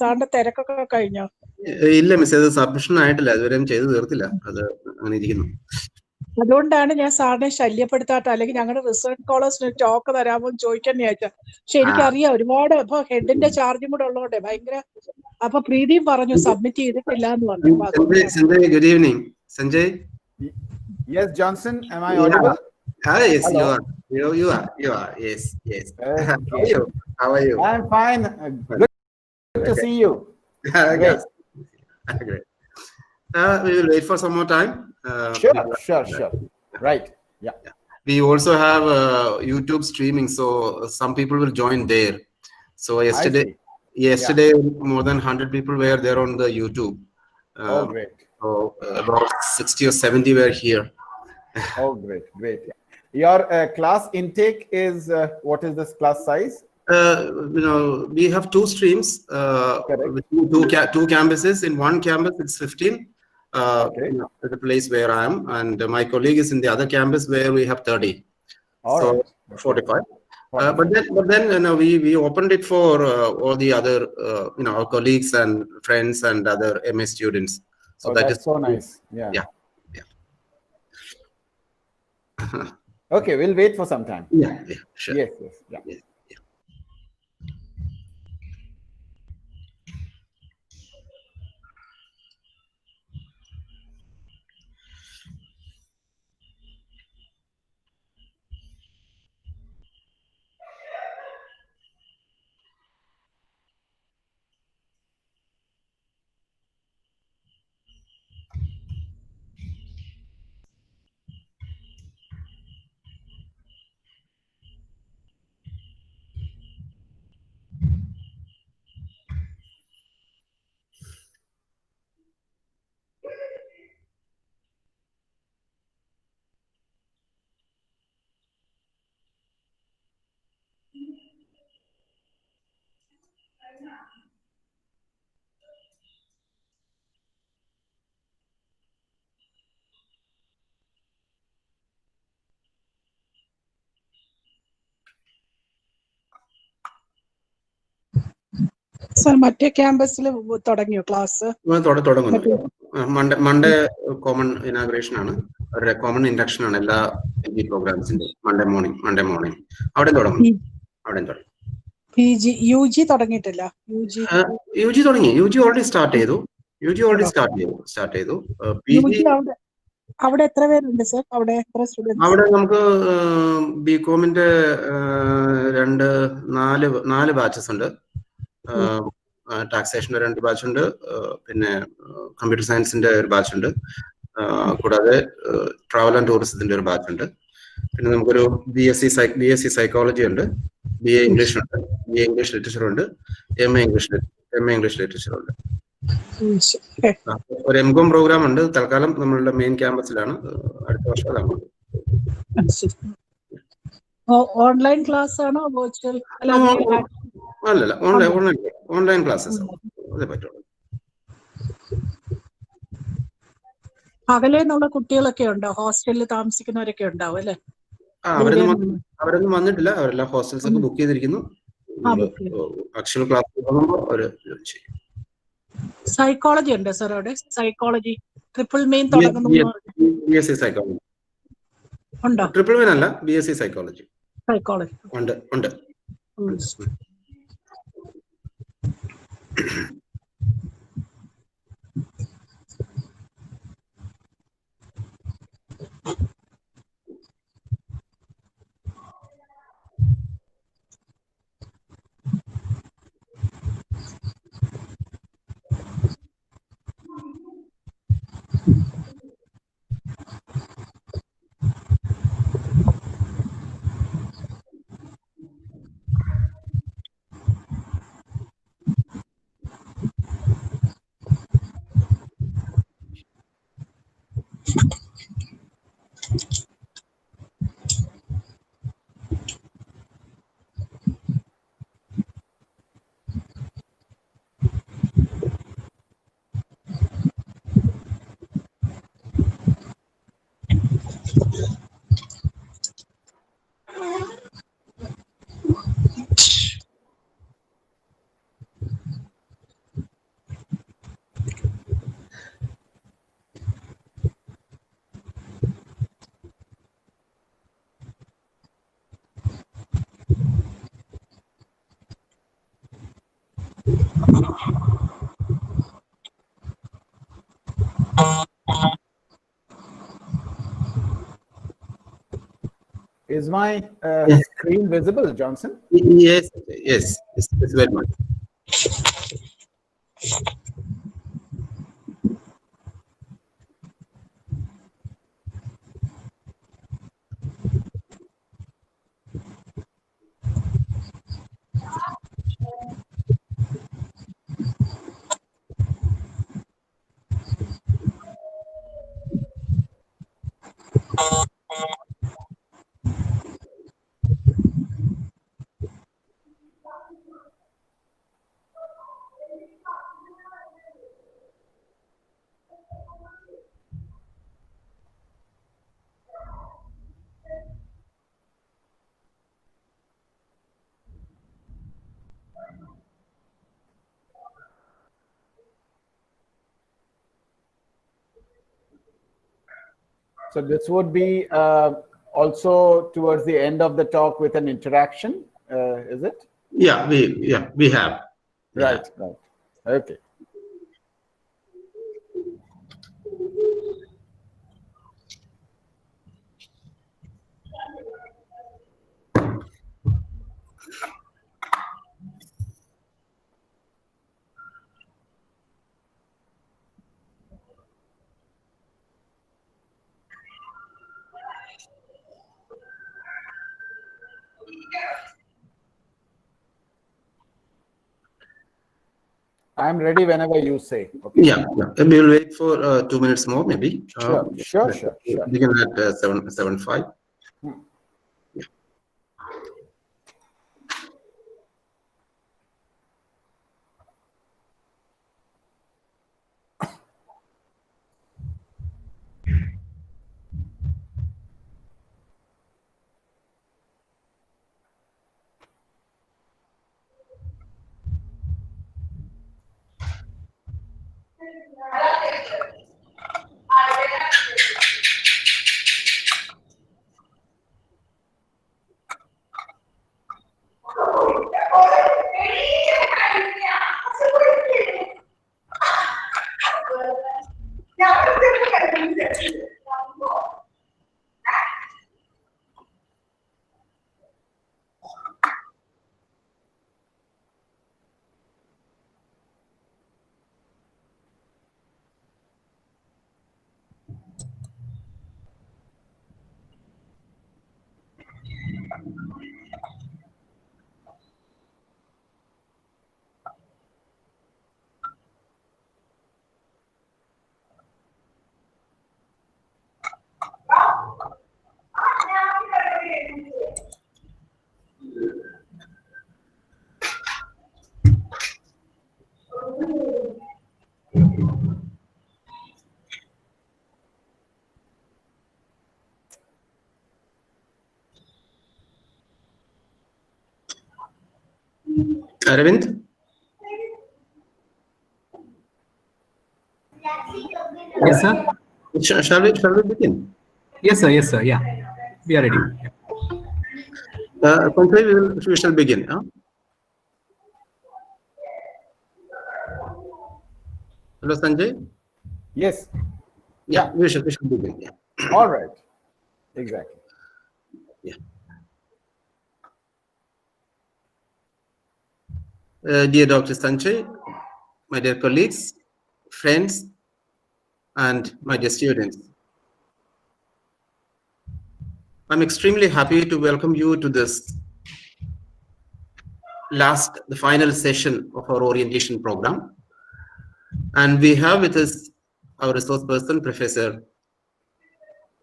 സാറിന്റെ തിരക്കൊക്കെ കഴിഞ്ഞോ? ഇല്ല മിസ്, അത് സബ്മിഷൻ ആയിട്ടില്ല, അതുവരെയും ചെയ്ത് തീർത്തില്ല, അത് അങ്ങനെ ഇരിക്കുന്നു. അതുകൊണ്ടാണ് ഞാൻ സാറിനെ ശല്യപ്പെടുത്താത്ത, അല്ലെങ്കിൽ ഞങ്ങളുടെ റിസർച്ച് സ്കോളേഴ്സിന് ടോക്ക് തരാമോ എന്ന് ചോദിക്കാൻ വിചാരിച്ച. പക്ഷെ എനിക്കറിയാം ഒരുപാട് ഇപ്പൊ ഹെഡിന്റെ ചാർജും കൂടെ ഉള്ളതുകൊണ്ട് ഭയങ്കര. അപ്പൊ പ്രീതിയും പറഞ്ഞു സബ്മിറ്റ് ചെയ്തിട്ടില്ല എന്ന് പറഞ്ഞു. Sanjay, good evening. Sanjay? Yes, Johnson, am I audible? Yes, Hello? you are. Yes. Okay. How are you? I'm fine. Good to see you. Great. Great. We will wait for some more time. Sure. Right. Yeah. We also have YouTube streaming, so some people will join there. So yesterday more than 100 people were there on the YouTube. Oh, great. So about 60 or 70 were here. Oh, great. Your class intake is what is this class size? We have 2 streams, two campuses. In one campus it's 15, the place where I am, and my colleague is in the other campus where we have 30. All so right. 45. But then we opened it for all the other our colleagues and friends and other MA students. So that's so nice. Yeah. Okay, we'll wait for some time. Yeah, sure. Yes. Yeah. Yes. Sir മറ്റേ ക്യാമ്പസിൽ തുടങ്ങിയോ class? തുടങ്ങുന്നു. Monday common inauguration ആണ്, ഒരു common induction ആണ് എല്ലാ പ്രോഗ്രാംസിന്റെ. Monday morning അവിടെ തുടങ്ങും. UG തുടങ്ങിയിട്ടില്ല. UG തുടങ്ങി. UG ഓൾറെഡി സ്റ്റാർട്ട് ചെയ്തു. അവിടെ എത്ര പേരുണ്ട് സർ? അവിടെ എത്ര സ്റ്റുഡൻസ്? അവിടെ നമുക്ക് ബികോമിന്റെ 4 ബാച്ചസ് ഉണ്ട്. ടാക്സേഷന്റെ 2 ബാച്ച് ഉണ്ട്, പിന്നെ കമ്പ്യൂട്ടർ സയൻസിന്റെ ഒരു ബാച്ച് ഉണ്ട്, കൂടാതെ ട്രാവൽ ആൻഡ് ടൂറിസത്തിന്റെ ഒരു ബാച്ച് ഉണ്ട്. പിന്നെ നമുക്കൊരു BSc സൈക്കോളജി ഉണ്ട്, BA ഇംഗ്ലീഷ് ഉണ്ട്, BA ഇംഗ്ലീഷ് ലിറ്ററേച്ചർ ഉണ്ട്, MA ഇംഗ്ലീഷ് ലിറ്ററേച്ചർ ഉണ്ട്. ഒരു MCOM പ്രോഗ്രാം ഉണ്ട്. തൽക്കാലം നമ്മളുടെ മെയിൻ ക്യാമ്പസിലാണ്. അടുത്ത വർഷം അതാണ്. ഓൺലൈൻ ക്ലാസ് ആണോ വെർച്വൽ? അല്ലല്ല, ഓൺലൈൻ ക്ലാസ്സസ് അതേ പറ്റുള്ളൂ. അകലെ നിന്നുള്ള കുട്ടികളൊക്കെ ഉണ്ടോ? ഹോസ്റ്റലിൽ താമസിക്കുന്നവരൊക്കെ ഉണ്ടാവും അല്ലെ? അവരൊന്നും വന്നിട്ടില്ല. അവരെല്ലാം ഹോസ്റ്റൽസ് ഒക്കെ ബുക്ക് ചെയ്തിരിക്കുന്നു. ആക്ച്വൽ ക്ലാസ് അവര് ചെയ്യും. സൈക്കോളജി ഉണ്ട് സർ അവിടെ? സൈക്കോളജി ട്രിപ്പിൾ മെയിൻ തുടങ്ങുന്നു. BSc സൈക്കോളജി ഉണ്ടോ? ട്രിപ്പിൾ മെയിൻ അല്ല, BSc സൈക്കോളജി ഉണ്ട്. Is my Yes. screen visible, Johnson? Yes, yes, it's very much. So this would be also towards the end of the talk with an interaction, is it? Yeah, we have. Right, right. Okay. I'm ready whenever you say. Okay. Yeah. And we'll wait for 2 minutes more, maybe. Sure. Begin at 7:05. Aravind? Yes, sir. Shall we begin? Yes, sir. Yes, sir. Yeah, we are ready. Sanjay, we shall begin. Huh? Hello, Sanjay? Yes. Yeah, we shall begin. Yeah. All right. Exactly. Yeah. Dear Dr. Sanjay, my dear colleagues, friends, and my dear students, I'm extremely happy to welcome you to this the final session of our orientation program. And we have with us our resource person, Professor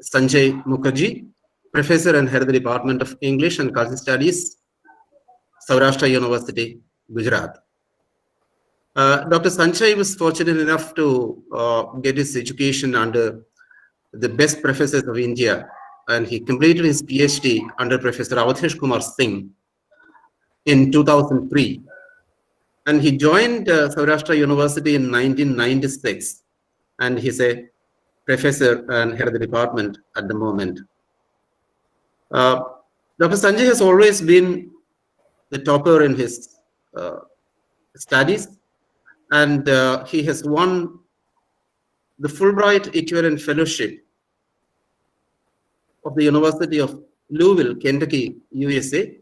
Sanjay Mukherjee, Professor and Head of the Department of English and Cultural Studies, Saurashtra University, Gujarat. Dr. Sanjay was fortunate enough to get his education under the best professors of India, and he completed his PhD under Professor Avadhesh Kumar Singh in 2003. And he joined Saurashtra University in 1996, and he's a professor and head of the department at the moment. Dr. Sanjay has always been the topper in his studies, and he has won the Fulbright Equivalent Fellowship of the University of Louisville, Kentucky, USA,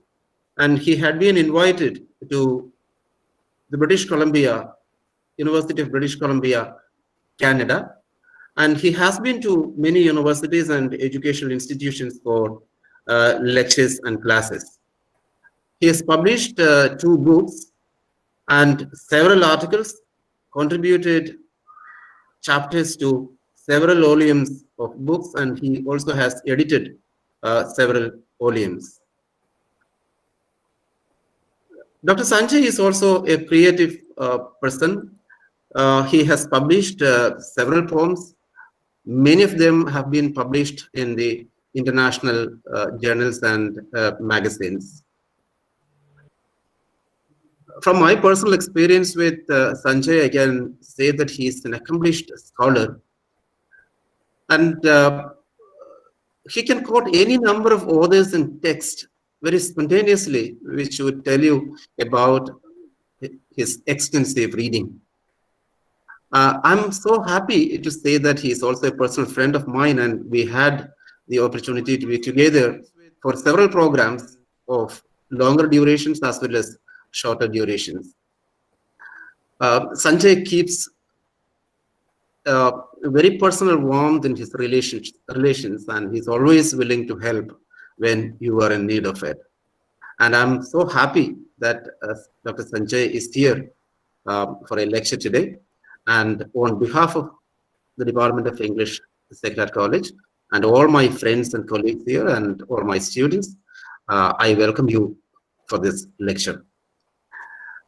and he had been invited to the University of British Columbia, Canada, and he has been to many universities and educational institutions for lectures and classes. He has published 2 books and several articles, contributed chapters to several volumes of books, and he also has edited several volumes. Dr. Sanjay is also a creative person. He has published several poems. Many of them have been published in the international journals and magazines. From my personal experience with Sanjay, I can say that he is an accomplished scholar, and he can quote any number of authors and text very spontaneously, which would tell you about his extensive reading. I'm so happy to say that he is also a personal friend of mine, and we had the opportunity to be together for several programs of longer durations as well as shorter durations. Sanjay keeps very personal warmth in his relations, and he's always willing to help when you are in need of it. And I'm so happy that Dr. Sanjay is here for a lecture today. And on behalf of the Department of English, Sacred College, and all my friends and colleagues here and all my students, I welcome you for this lecture.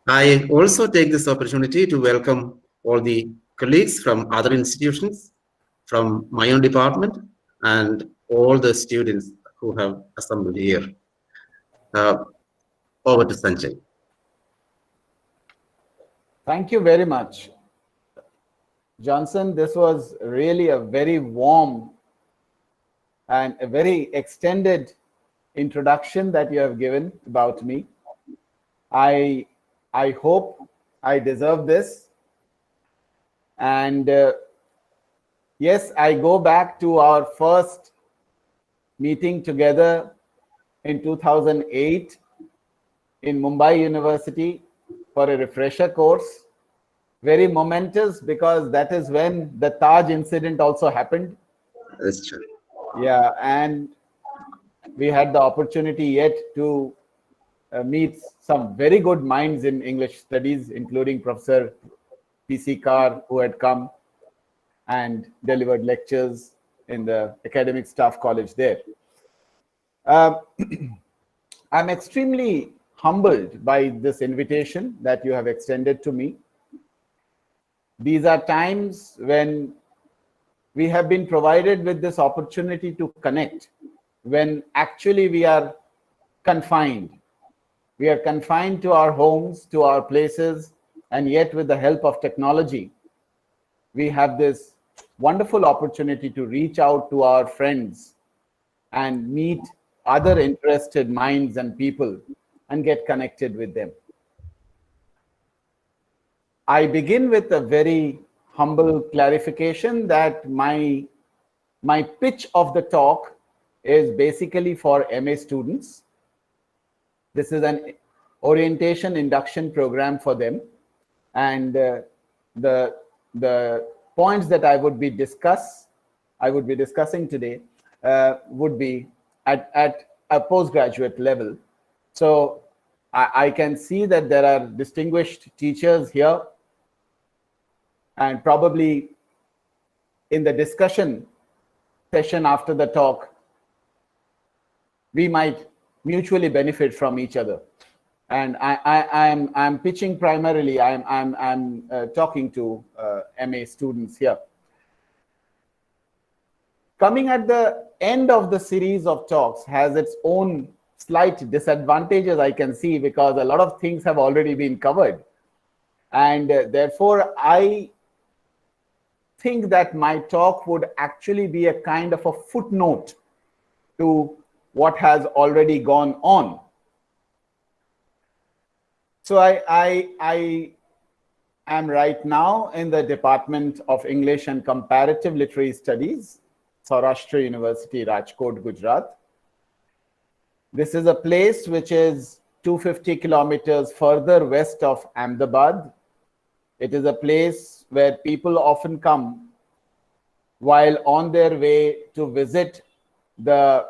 I also take this opportunity to welcome all the colleagues from other institutions, from my own department, and all the students who have assembled here. Over to Sanjay. Thank you very much, Johnson. This was really a very warm and a very extended introduction that you have given about me. I hope I deserve this. And yes, I go back to our first meeting together in 2008 in Mumbai University for a refresher course. Very momentous, because that is when the Taj incident also happened. That's true. Yeah, and we had the opportunity yet to meet some very good minds in English studies, including Professor P.C. Carr, who had come and delivered lectures in the academic staff college there. I'm extremely humbled by this invitation that you have extended to me. These are times when we have been provided with this opportunity to connect, when actually we are confined. We are confined to our homes, to our places, and yet with the help of technology, we have this wonderful opportunity to reach out to our friends and meet other interested minds and people and get connected with them. I begin with a very humble clarification that my pitch of the talk is basically for MA students. This is an orientation induction program for them. And the points that I would be discussing today would be at a postgraduate level. So I can see that there are distinguished teachers here, and probably in the discussion session after the talk, we might mutually benefit from each other. And I'm pitching primarily, I'm talking to MA students here. Coming at the end of the series of talks has its own slight disadvantages, I can see, because a lot of things have already been covered. And therefore, I think that my talk would actually be a kind of a footnote to what has already gone on. So I am right now in the Department of English and Comparative Literary Studies, Saurashtra University, Rajkot, Gujarat. This is a place which is 250 kilometers further west of Ahmedabad. It is a place where people often come while on their way to visit the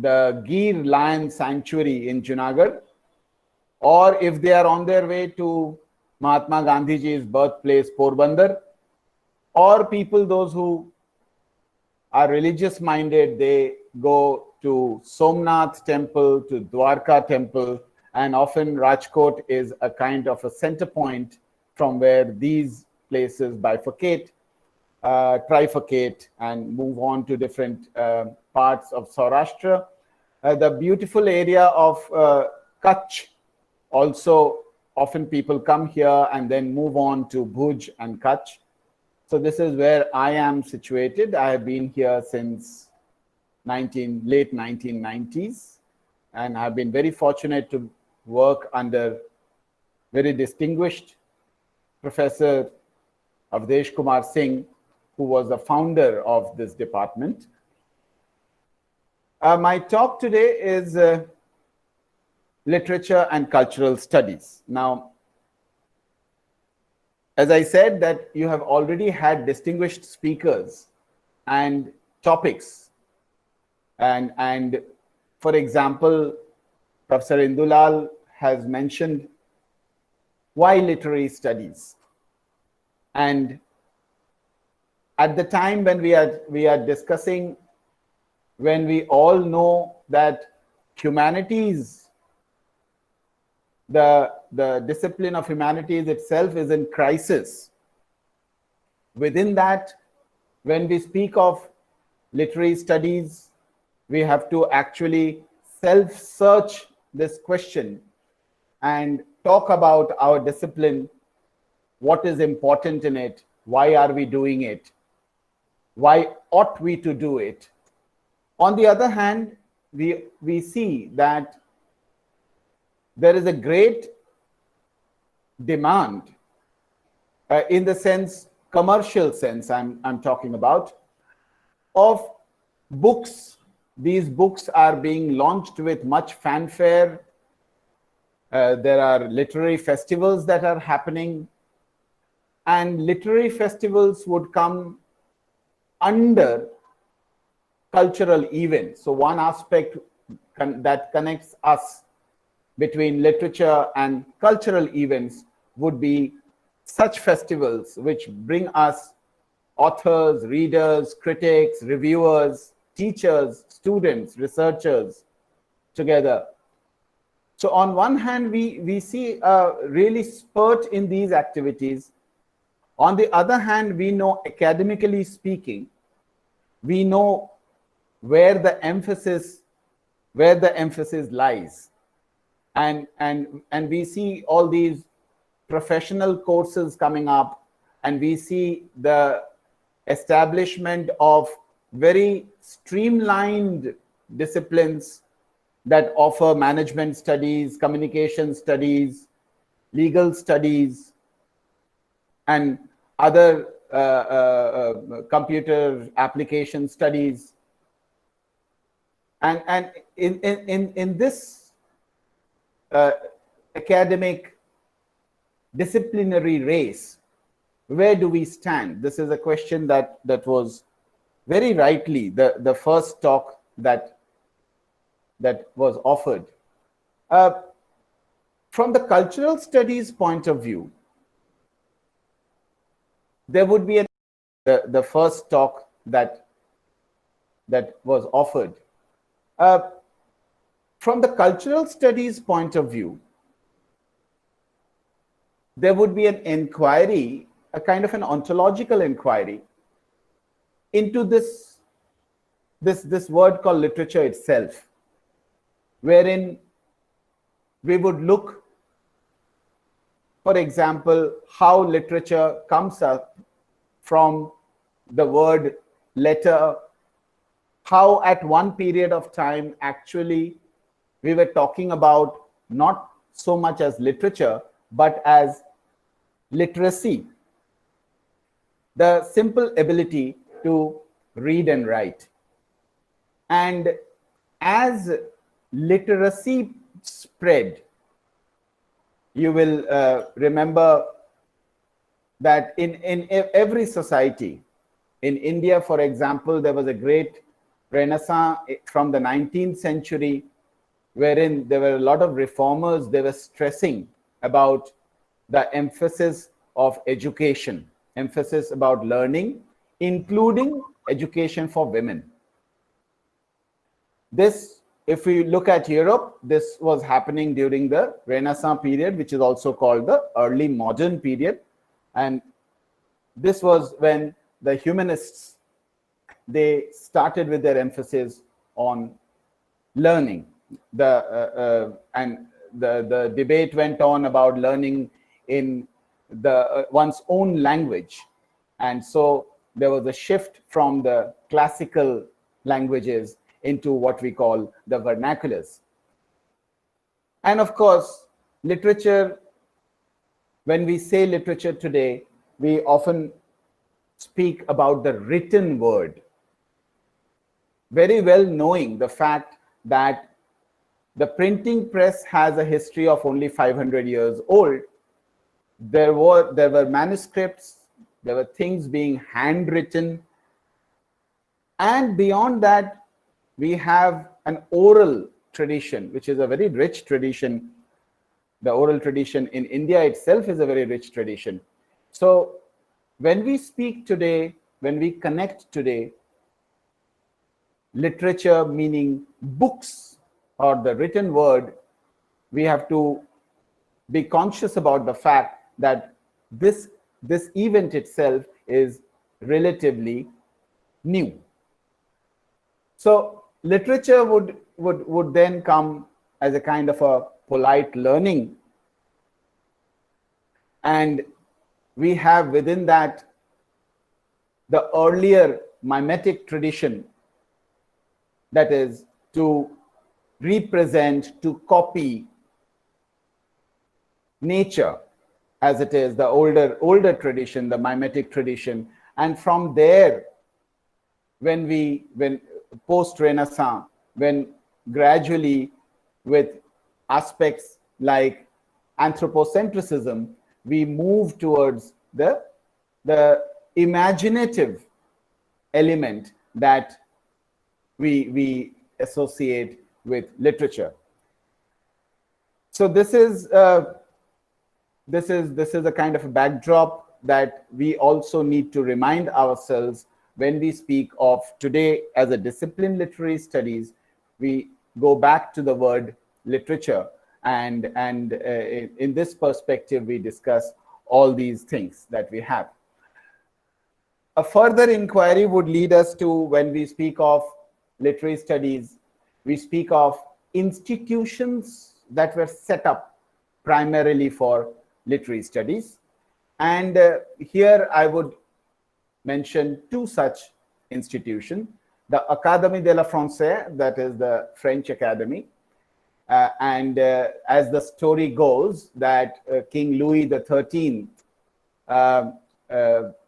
Gir Lion Sanctuary in Junagadh, or if they are on their way to Mahatma Gandhiji's birthplace, Porbandar, or people, those who are religious minded, they go to Somnath temple, to Dwarka temple, and often Rajkot is a kind of a center point from where these places bifurcate, trifurcate, and move on to different parts of Saurashtra. The beautiful area of Kutch, also often people come here and then move on to Bhuj and Kutch. So this is where I am situated. I have been here since late 1990s, and I've been very fortunate to work under very distinguished Professor Avdesh Kumar Singh, who was the founder of this department. My talk today is literature and cultural studies. Now, as I said, that you have already had distinguished speakers and topics. And for example, Professor Indulal has mentioned why literary studies. And at the time when we are discussing, when we all know that humanities, the discipline of humanities itself is in crisis. Within that, when we speak of literary studies, we have to actually self-search this question and talk about our discipline, what is important in it, why are we doing it, why ought we to do it. On the other hand, we see that there is a great demand in the sense, commercial sense I'm talking about, of books. These books are being launched with much fanfare. There are literary festivals that are happening, and literary festivals would come under cultural events. So one aspect that connects us between literature and cultural events would be such festivals which bring us authors, readers, critics, reviewers, teachers, students, researchers together. So on one hand, we see a really spurt in these activities. On the other hand, we know, academically speaking, we know where the emphasis lies. And we see all these professional courses coming up, and we see the establishment of very streamlined disciplines that offer management studies, communication studies, legal studies, and other computer application studies. And in this academic disciplinary race, where do we stand? This is a question that was very rightly the first talk that was offered. From the cultural studies point of view, there would be the first talk that was offered. From the cultural studies point of view, there would be an inquiry, a kind of an ontological inquiry into this word called literature itself, wherein we would look, for example, how literature comes up from the word letter, how at one period of time actually we were talking about not so much as literature, but as literacy, the simple ability to read and write. And as literacy spread, you will remember that in every society, in India, for example, there was a great renaissance from the 19th century, wherein there were a lot of reformers. They were stressing about the emphasis of education, emphasis about learning, including education for women. This, if we look at Europe, this was happening during the Renaissance period, which is also called the early modern period. And this was when the humanists, they started with their emphasis on learning. And the debate went on about learning in one's own language. And so there was a shift from the classical languages into what we call the vernaculars. And of course, literature, when we say literature today, we often speak about the written word, very well knowing the fact that the printing press has a history of only 500 years old. There were manuscripts, there were things being handwritten, and beyond that, we have an oral tradition, which is a very rich tradition. The oral tradition in India itself is a very rich tradition. So when we speak today, when we connect today, literature, meaning books or the written word, we have to be conscious about the fact that this event itself is relatively new. So literature would then come as a kind of a polite learning. And we have within that the earlier mimetic tradition, that is to represent, to copy nature as it is, the older tradition, the mimetic tradition. And from there, when post-Renaissance, when gradually with aspects like anthropocentrism, we move towards the imaginative element that we associate with literature. So this is a kind of a backdrop that we also need to remind ourselves when we speak of today as a discipline, literary studies. We go back to the word literature, and in this perspective we discuss all these things that we have. A further inquiry would lead us to, when we speak of literary studies, we speak of institutions that were set up primarily for literary studies. And here I would mention two such institutions: the Académie de la Française, that is the French Academy, and as the story goes, that King Louis XIII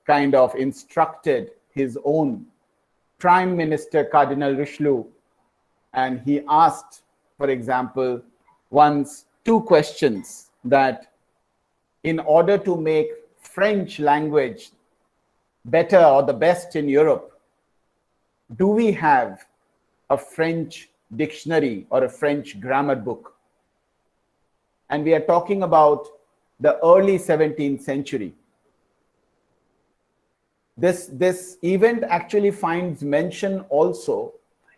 kind of instructed his own Prime Minister Cardinal Richelieu, and he asked, for example, once two questions, that in order to make French language better or the best in Europe, do we have a French dictionary or a French grammar book? And we are talking about the early 17th century. This event actually finds mention also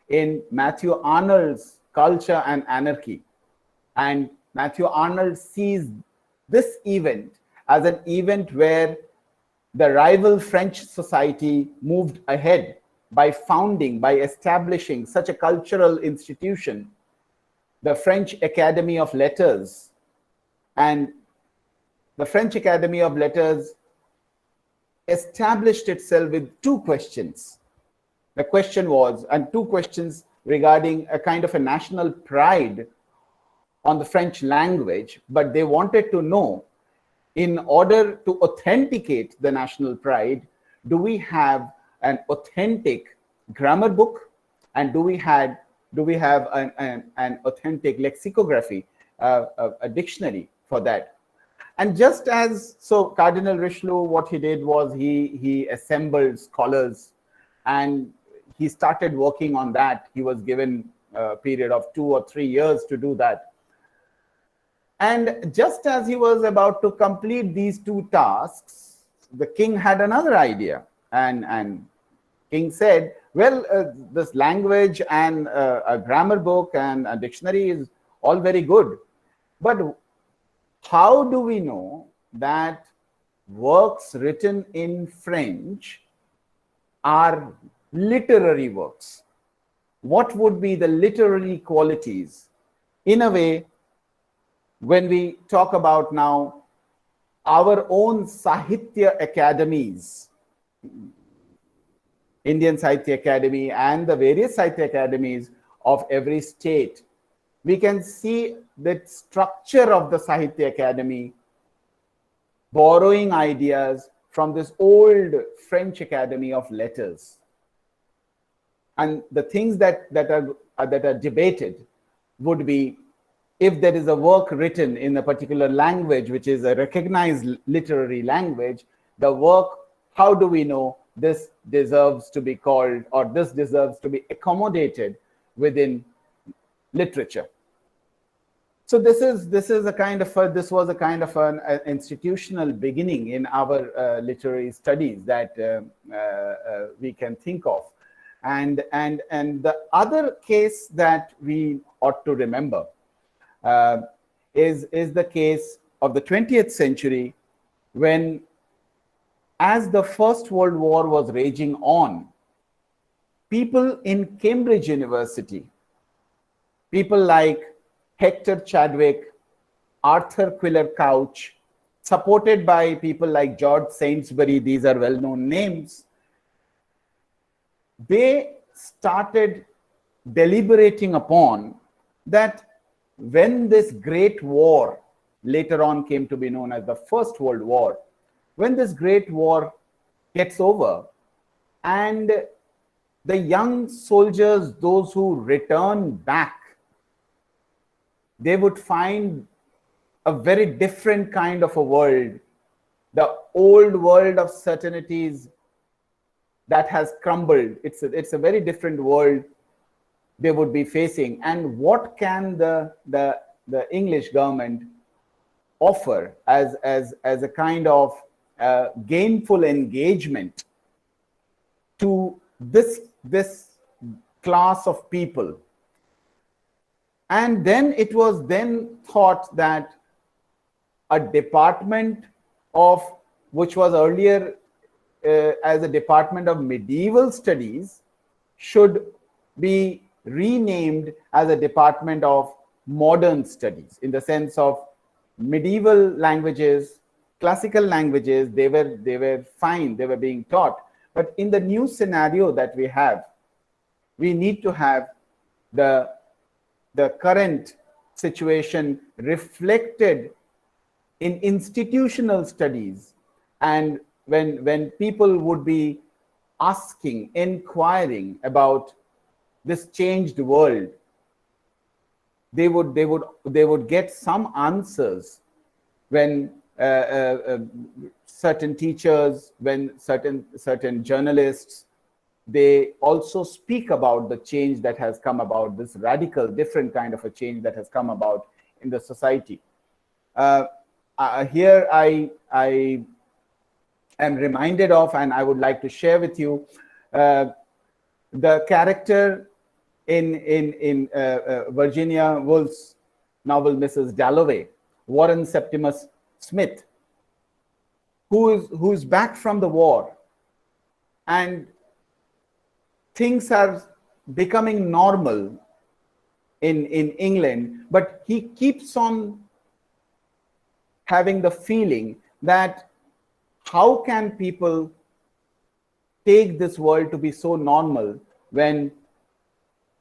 in Matthew Arnold's Culture and Anarchy. And Matthew Arnold sees this event as an event where the rival French society moved ahead by establishing such a cultural institution, the French Academy of Letters. And the French Academy of Letters established itself with two questions. The question was, and two questions regarding a kind of a national pride on the French language, but they wanted to know in order to authenticate the national pride, do we have an authentic grammar book, and do we have an authentic lexicography, a dictionary for that? And just as so, Cardinal Richelieu, what he did was he assembled scholars, and he started working on that. He was given a period of 2 or 3 years to do that. And just as he was about to complete these 2 tasks, the king had another idea. And king said, well, this language and a grammar book and a dictionary is all very good. But how do we know that works written in French are literary works? What would be the literary qualities? In a way, when we talk about now our own Sahitya academies, Indian Sahitya Academy and the various Sahitya academies of every state, we can see the structure of the Sahitya Academy borrowing ideas from this old French Academy of Letters. And the things that are debated would be, if there is a work written in a particular language, which is a recognized literary language, the work, how do we know this deserves to be called, or this deserves to be accommodated within literature? So this was a kind of an institutional beginning in our literary studies that we can think of. And the other case that we ought to remember is the case of the 20th century, when, as the First World War was raging on, people in Cambridge University, people like Hector Chadwick, Arthur Quiller Couch, supported by people like George Saintsbury, these are well-known names, they started deliberating upon that when this great war, later on came to be known as the First World War, when this great war gets over and the young soldiers, those who return back, they would find a very different kind of a world. The old world of certainties that has crumbled. It's a very different world they would be facing. And what can the English government offer as a kind of gainful engagement to this class of people? And then it was then thought that a department of, which was earlier as a department of medieval studies, should be renamed as a department of modern studies, in the sense of medieval languages, classical languages, they were fine, they were being taught. But in the new scenario that we have, we need to have the current situation reflected in institutional studies. And when people would be asking, inquiring about this changed world, they would get some answers when certain teachers, when certain journalists, they also speak about the change that has come about, this radical, different kind of a change that has come about in the society. Here I am reminded of, and I would like to share with you, the character in Virginia Woolf's novel Mrs. Dalloway, Warren Septimus Smith, who's back from the war, and things are becoming normal in England, but he keeps on having the feeling that how can people take this world to be so normal when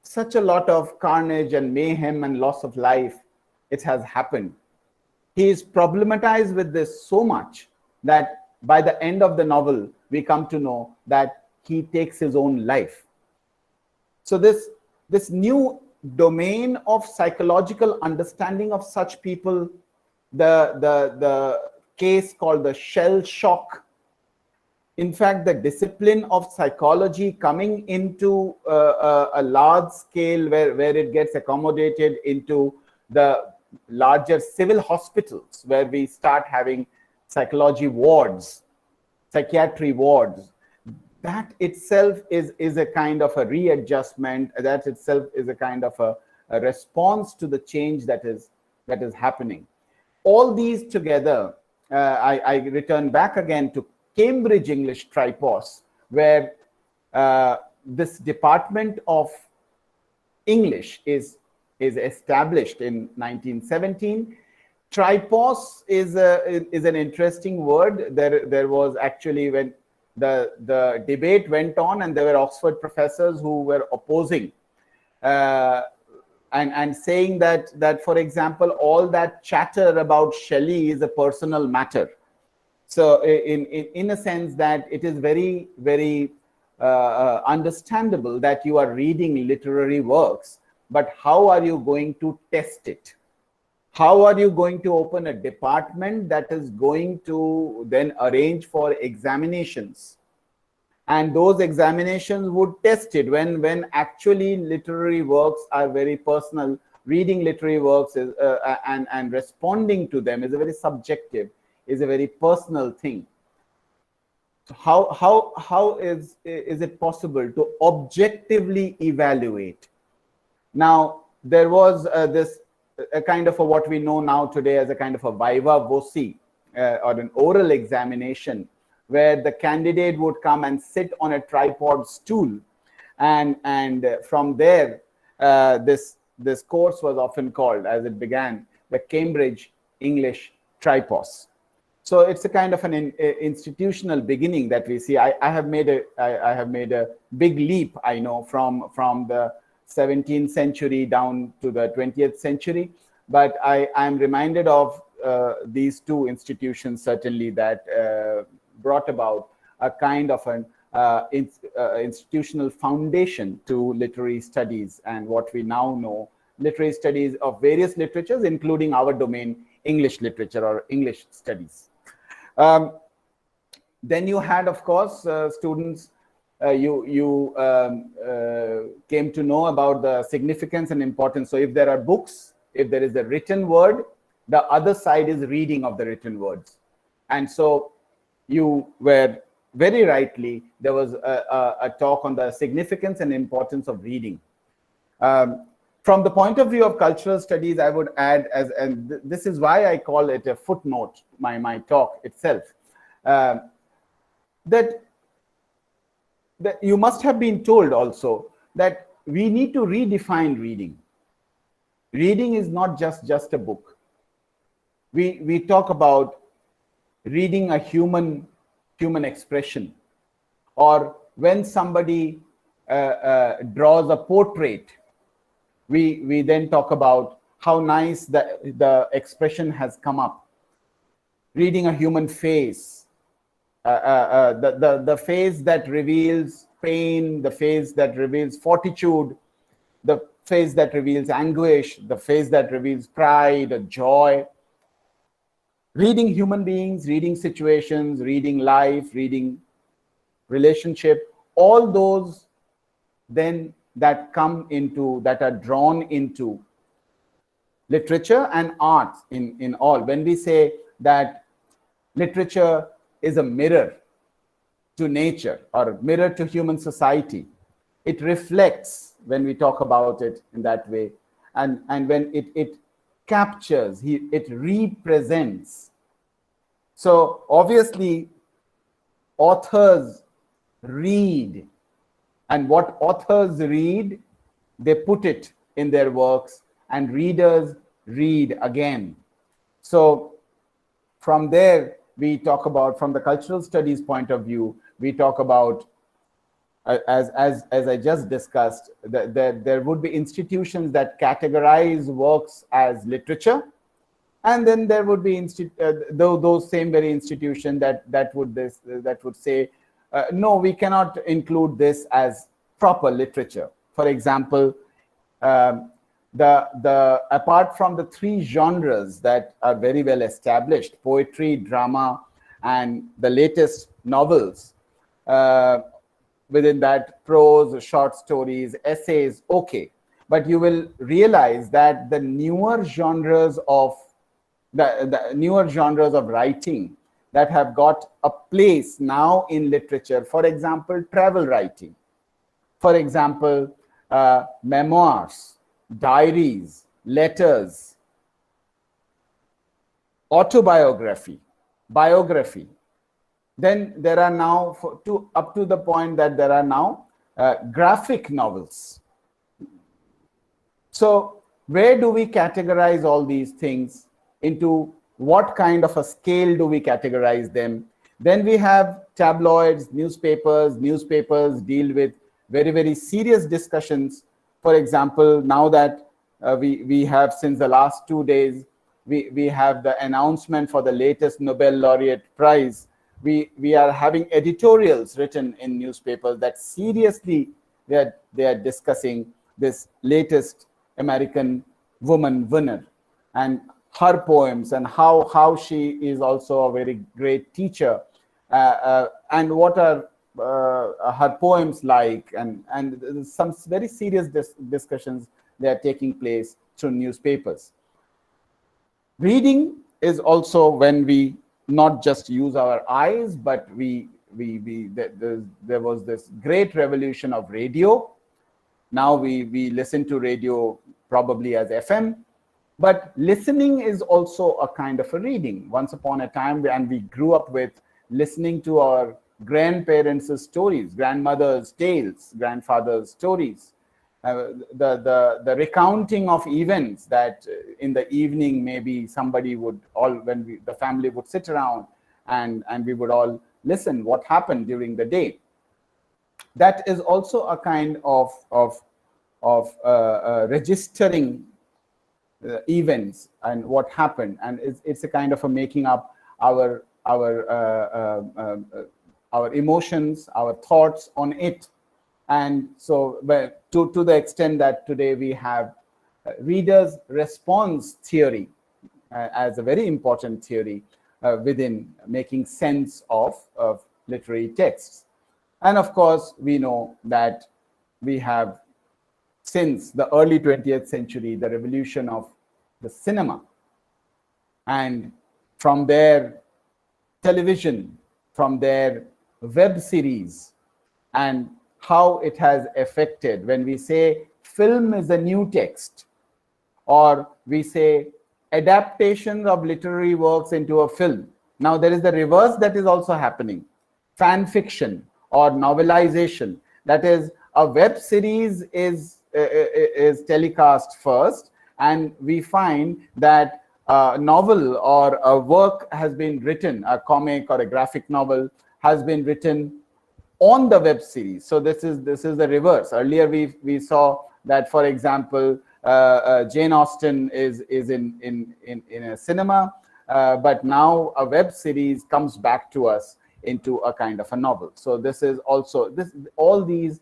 such a lot of carnage and mayhem and loss of life it has happened. he is problematized with this so much that by the end of the novel, we come to know that he takes his own life. So this new domain of psychological understanding of such people, the case called the shell shock, in fact, the discipline of psychology coming into a large scale where it gets accommodated into the larger civil hospitals, where we start having psychology wards, psychiatry wards, that itself is a kind of a readjustment. That itself is a kind of a response to the change that is happening. All these together, I return back again to Cambridge English Tripos, where this department of English is established in 1917. Tripos is an interesting word. There was actually, when the debate went on, and there were Oxford professors who were opposing and saying that, for example, all that chatter about Shelley is a personal matter. So in a sense that it is very, very understandable that you are reading literary works, but how are you going to test it? How are you going to open a department that is going to then arrange for examinations? And those examinations would test it when actually literary works are very personal. Reading literary works is, and responding to them is a very subjective, is a very personal thing. So how is it possible to objectively evaluate? Now, there was this a kind of what we know now today as a kind of a viva voce or an oral examination, where the candidate would come and sit on a tripod stool, and from there this course was often called, as it began, the Cambridge English Tripos. So it's a kind of an institutional beginning that we see. I have made a big leap, I know, from the 17th century down to the 20th century, but I'm reminded of these two institutions certainly that brought about a kind of an institutional foundation to literary studies, and what we now know, literary studies of various literatures, including our domain, English literature or English studies. Then you had, of course, students, you came to know about the significance and importance. So if there are books, if there is a written word, the other side is reading of the written words. And so you were very rightly, there was a talk on the significance and importance of reading. From the point of view of cultural studies, I would add, and this is why I call it a footnote, my talk itself, that you must have been told also that we need to redefine reading. Reading is not just a book. We talk about reading a human expression, or when somebody draws a portrait, we then talk about how nice the expression has come up. Reading a human face, the face that reveals pain, the face that reveals fortitude, the face that reveals anguish, the face that reveals pride or joy. Reading human beings, reading situations, reading life, reading relationship, all those then that are drawn into literature and arts in all. When we say that literature is a mirror to nature or a mirror to human society, it reflects when we talk about it in that way, and when it captures, it represents. So obviously authors read, and what authors read, they put it in their works, and readers read again. So from there, we talk about, from the cultural studies point of view, we talk about, as I just discussed, there would be institutions that categorize works as literature, And then there would be those same very institution that would say, no, we cannot include this as proper literature. For example, apart from the three genres that are very well established, poetry, drama, and the latest novels, within that prose, short stories, essays, okay. But you will realize that the newer genres of writing that have got a place now in literature, for example, travel writing, for example, memoirs, diaries, letters, autobiography, biography. Then there are now, up to the point that there are now graphic novels. So where do we categorize all these things? Into what kind of a scale do we categorize them? Then we have tabloids, newspapers. Newspapers deal with very, very serious discussions. For example, now that we have, since the last 2 days, we have the announcement for the latest Nobel laureate prize. We are having editorials written in newspapers that seriously they are discussing this latest American woman winner and her poems, and how she is also a very great teacher, and what are her poems like, and some very serious discussions that are taking place through newspapers. Reading is also when we not just use our eyes, but there was this great revolution of radio. Now we listen to radio probably as FM, but listening is also a kind of a reading. Once upon a time, and we grew up with listening to our grandparents' stories, grandmother's tales, grandfather's stories, the recounting of events that in the evening maybe somebody would the family would sit around and we would all listen what happened during the day. That is also a kind of registering events and what happened, and it's a kind of a making up our emotions, our thoughts on it. And so to the extent that today we have readers' response theory as a very important theory within making sense of literary texts. And of course, we know that we have, since the early 20th century, the revolution of the cinema, and from there television, from there web series, and how it has affected. When we say film is a new text, or we say adaptation of literary works into a film, now there is the reverse that is also happening. Fan fiction or novelization, that is, a web series is telecast first, and we find that a novel or a work has been written, a comic or a graphic novel has been written on the web series. So this is the reverse. Earlier we saw that, for example, Jane Austen is in a cinema, but now a web series comes back to us into a kind of a novel. So this is also all these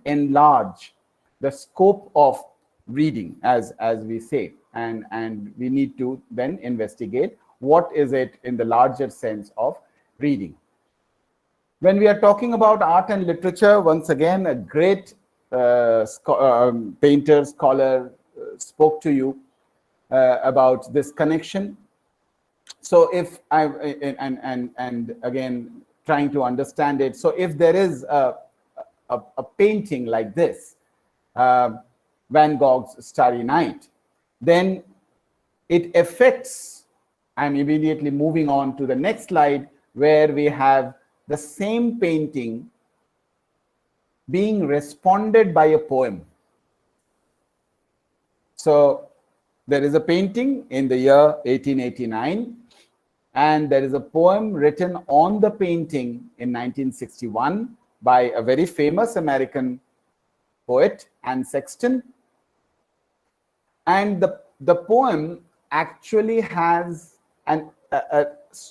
enlarge the scope of reading, as we say, and we need to then investigate what is it in the larger sense of reading. When we are talking about art and literature, once again, a great painter, scholar spoke to you about this connection. So if and again, trying to understand it. So if there is a painting like this, Van Gogh's Starry Night, then it affects, I'm immediately moving on to the next slide, where we have the same painting being responded by a poem. So there is a painting in the year 1889, and there is a poem written on the painting in 1961 by a very famous American poet, Anne Sexton. And the poem actually has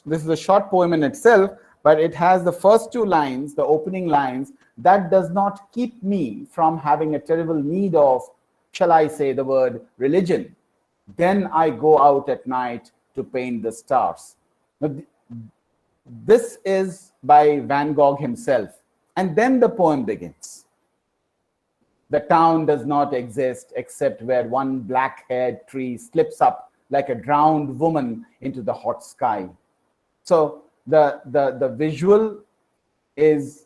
this is a short poem in itself, but it has the first two lines, the opening lines, that does not keep me from having a terrible need of, shall I say the word, religion. Then I go out at night to paint the stars. Now, this is by Van Gogh himself. And then the poem begins. The town does not exist except where one black-haired tree slips up like a drowned woman into the hot sky. So the visual is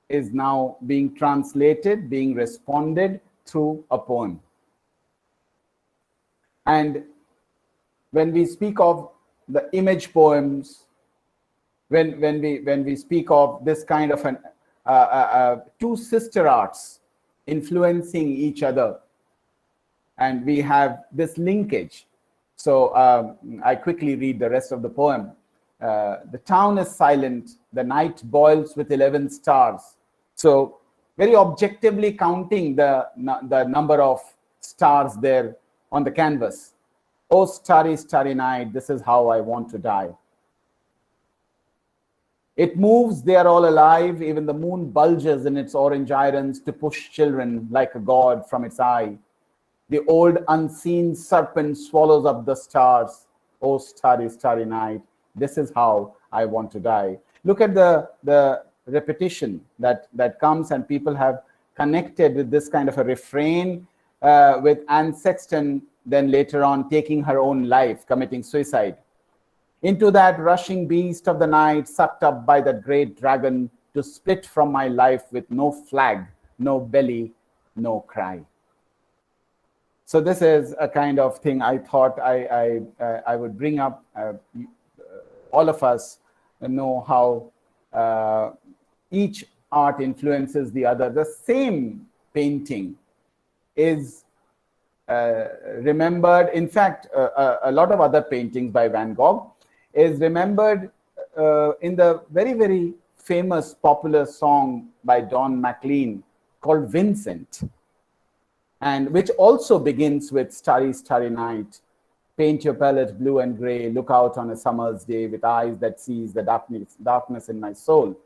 now being translated, being responded through a poem. And when we speak of the image poems, when we speak of this kind of two sister arts influencing each other, and we have this linkage. So I quickly read the rest of the poem. The town is silent, the night boils with 11 stars. So very objectively counting the number of stars there on the canvas. Oh, starry, starry night, this is how I want to die. It moves, they are all alive, even the moon bulges in its orange irons to push children like a god from its eye. The old unseen serpent swallows up the stars. Oh, starry, starry night, this is how I want to die. Look at the repetition that comes, and people have connected with this kind of a refrain with Anne Sexton, then later on taking her own life, committing suicide. Into that rushing beast of the night, sucked up by that great dragon, to split from my life with no flag, no belly, no cry. So this is a kind of thing I thought I would bring up. All of us know how each art influences the other. The same painting is remembered. In fact, a lot of other paintings by Van Gogh is remembered in the very, very famous popular song by Don McLean called Vincent, and which also begins with starry, starry night. Paint your palette blue and gray, look out on a summer's day with eyes that sees the darkness in my soul.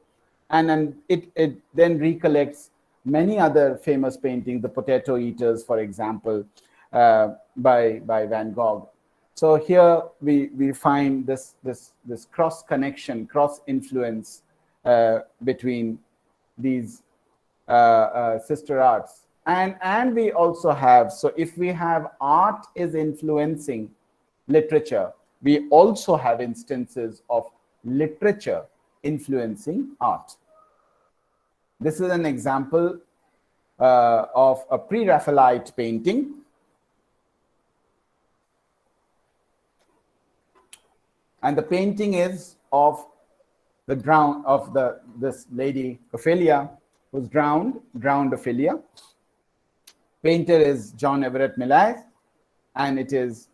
And then it then recollects many other famous paintings, the Potato Eaters, for example, by Van Gogh. So here we find this cross connection, cross influence between these sister arts. And we also have, so if we have art is influencing literature, we also have instances of literature influencing art. This is an example of a pre-Raphaelite painting. And the painting is of this lady Ophelia, who's drowned Ophelia. Painter is John Everett Millais, and it is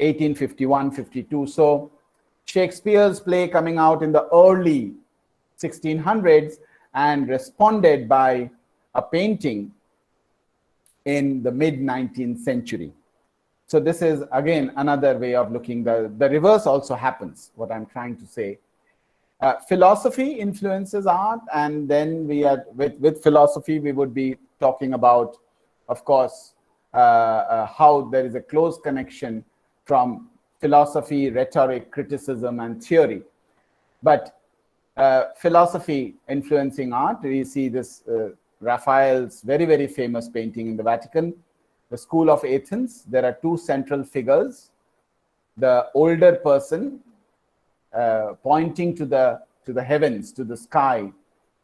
1851-52. So Shakespeare's play coming out in the early 1600s and responded by a painting in the mid-19th century. So this is again another way of looking. The reverse also happens, what I'm trying to say. Philosophy influences art, and then we are with philosophy we would be talking about, of course, how there is a close connection from philosophy, rhetoric, criticism, and theory. But philosophy influencing art, we see this Raphael's very, very famous painting in the Vatican, the School of Athens. There are two central figures. The older person pointing to the heavens, to the sky,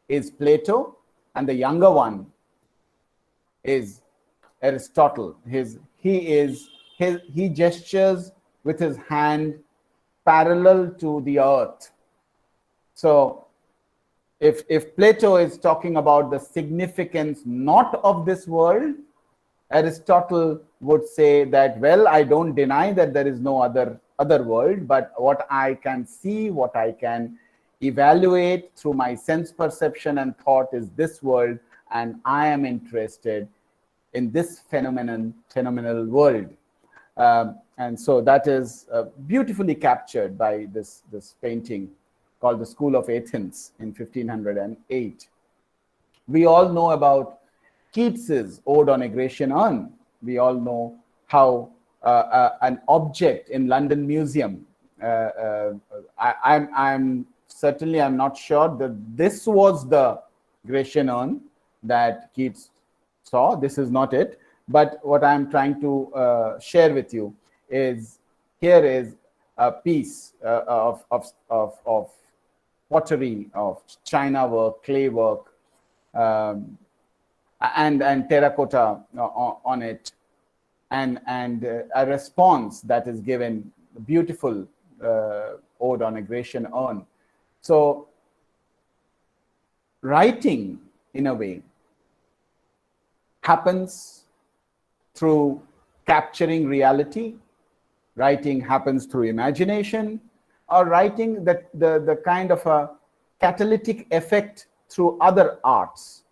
is Plato, and the younger one is Aristotle. He gestures with his hand parallel to the earth. So if Plato is talking about the significance not of this world, Aristotle would say that, well, I don't deny that there is no other world, but what I can see, what I can evaluate through my sense perception and thought is this world, and I am interested in this phenomenal world. And so that is beautifully captured by this painting called The School of Athens in 1508. We all know about Keats's Ode on a Grecian Urn. We all know how an object in London Museum, I'm not sure that this was the Grecian urn that Keats saw. This is not it. But what I'm trying to share with you is, here is a piece of pottery, of china work, clay work, and terracotta on it, and a response that is given, beautiful Ode on a Grecian Urn. So writing, in a way, happens through capturing reality. Writing happens through imagination, or writing that the kind of a catalytic effect through other arts,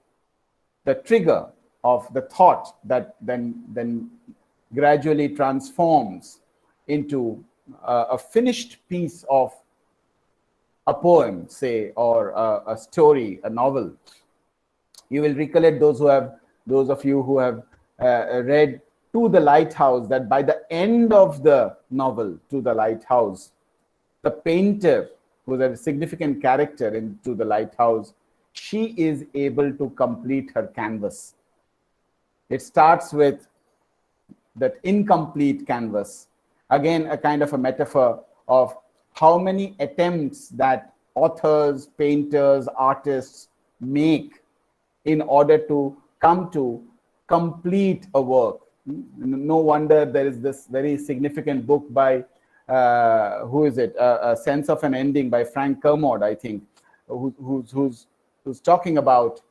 the trigger of the thought that then gradually transforms into a finished piece of a poem, say, or a story, a novel. You will recollect, those of you who have read To the Lighthouse, that by the end of the novel, To the Lighthouse, the painter, who is a significant character in To the Lighthouse, she is able to complete her canvas. It starts with that incomplete canvas. Again, a kind of a metaphor of how many attempts that authors, painters, artists make in order to come to complete a work. No wonder there is this very significant book by, who is it? A Sense of an Ending by Frank Kermode, I think, who's talking about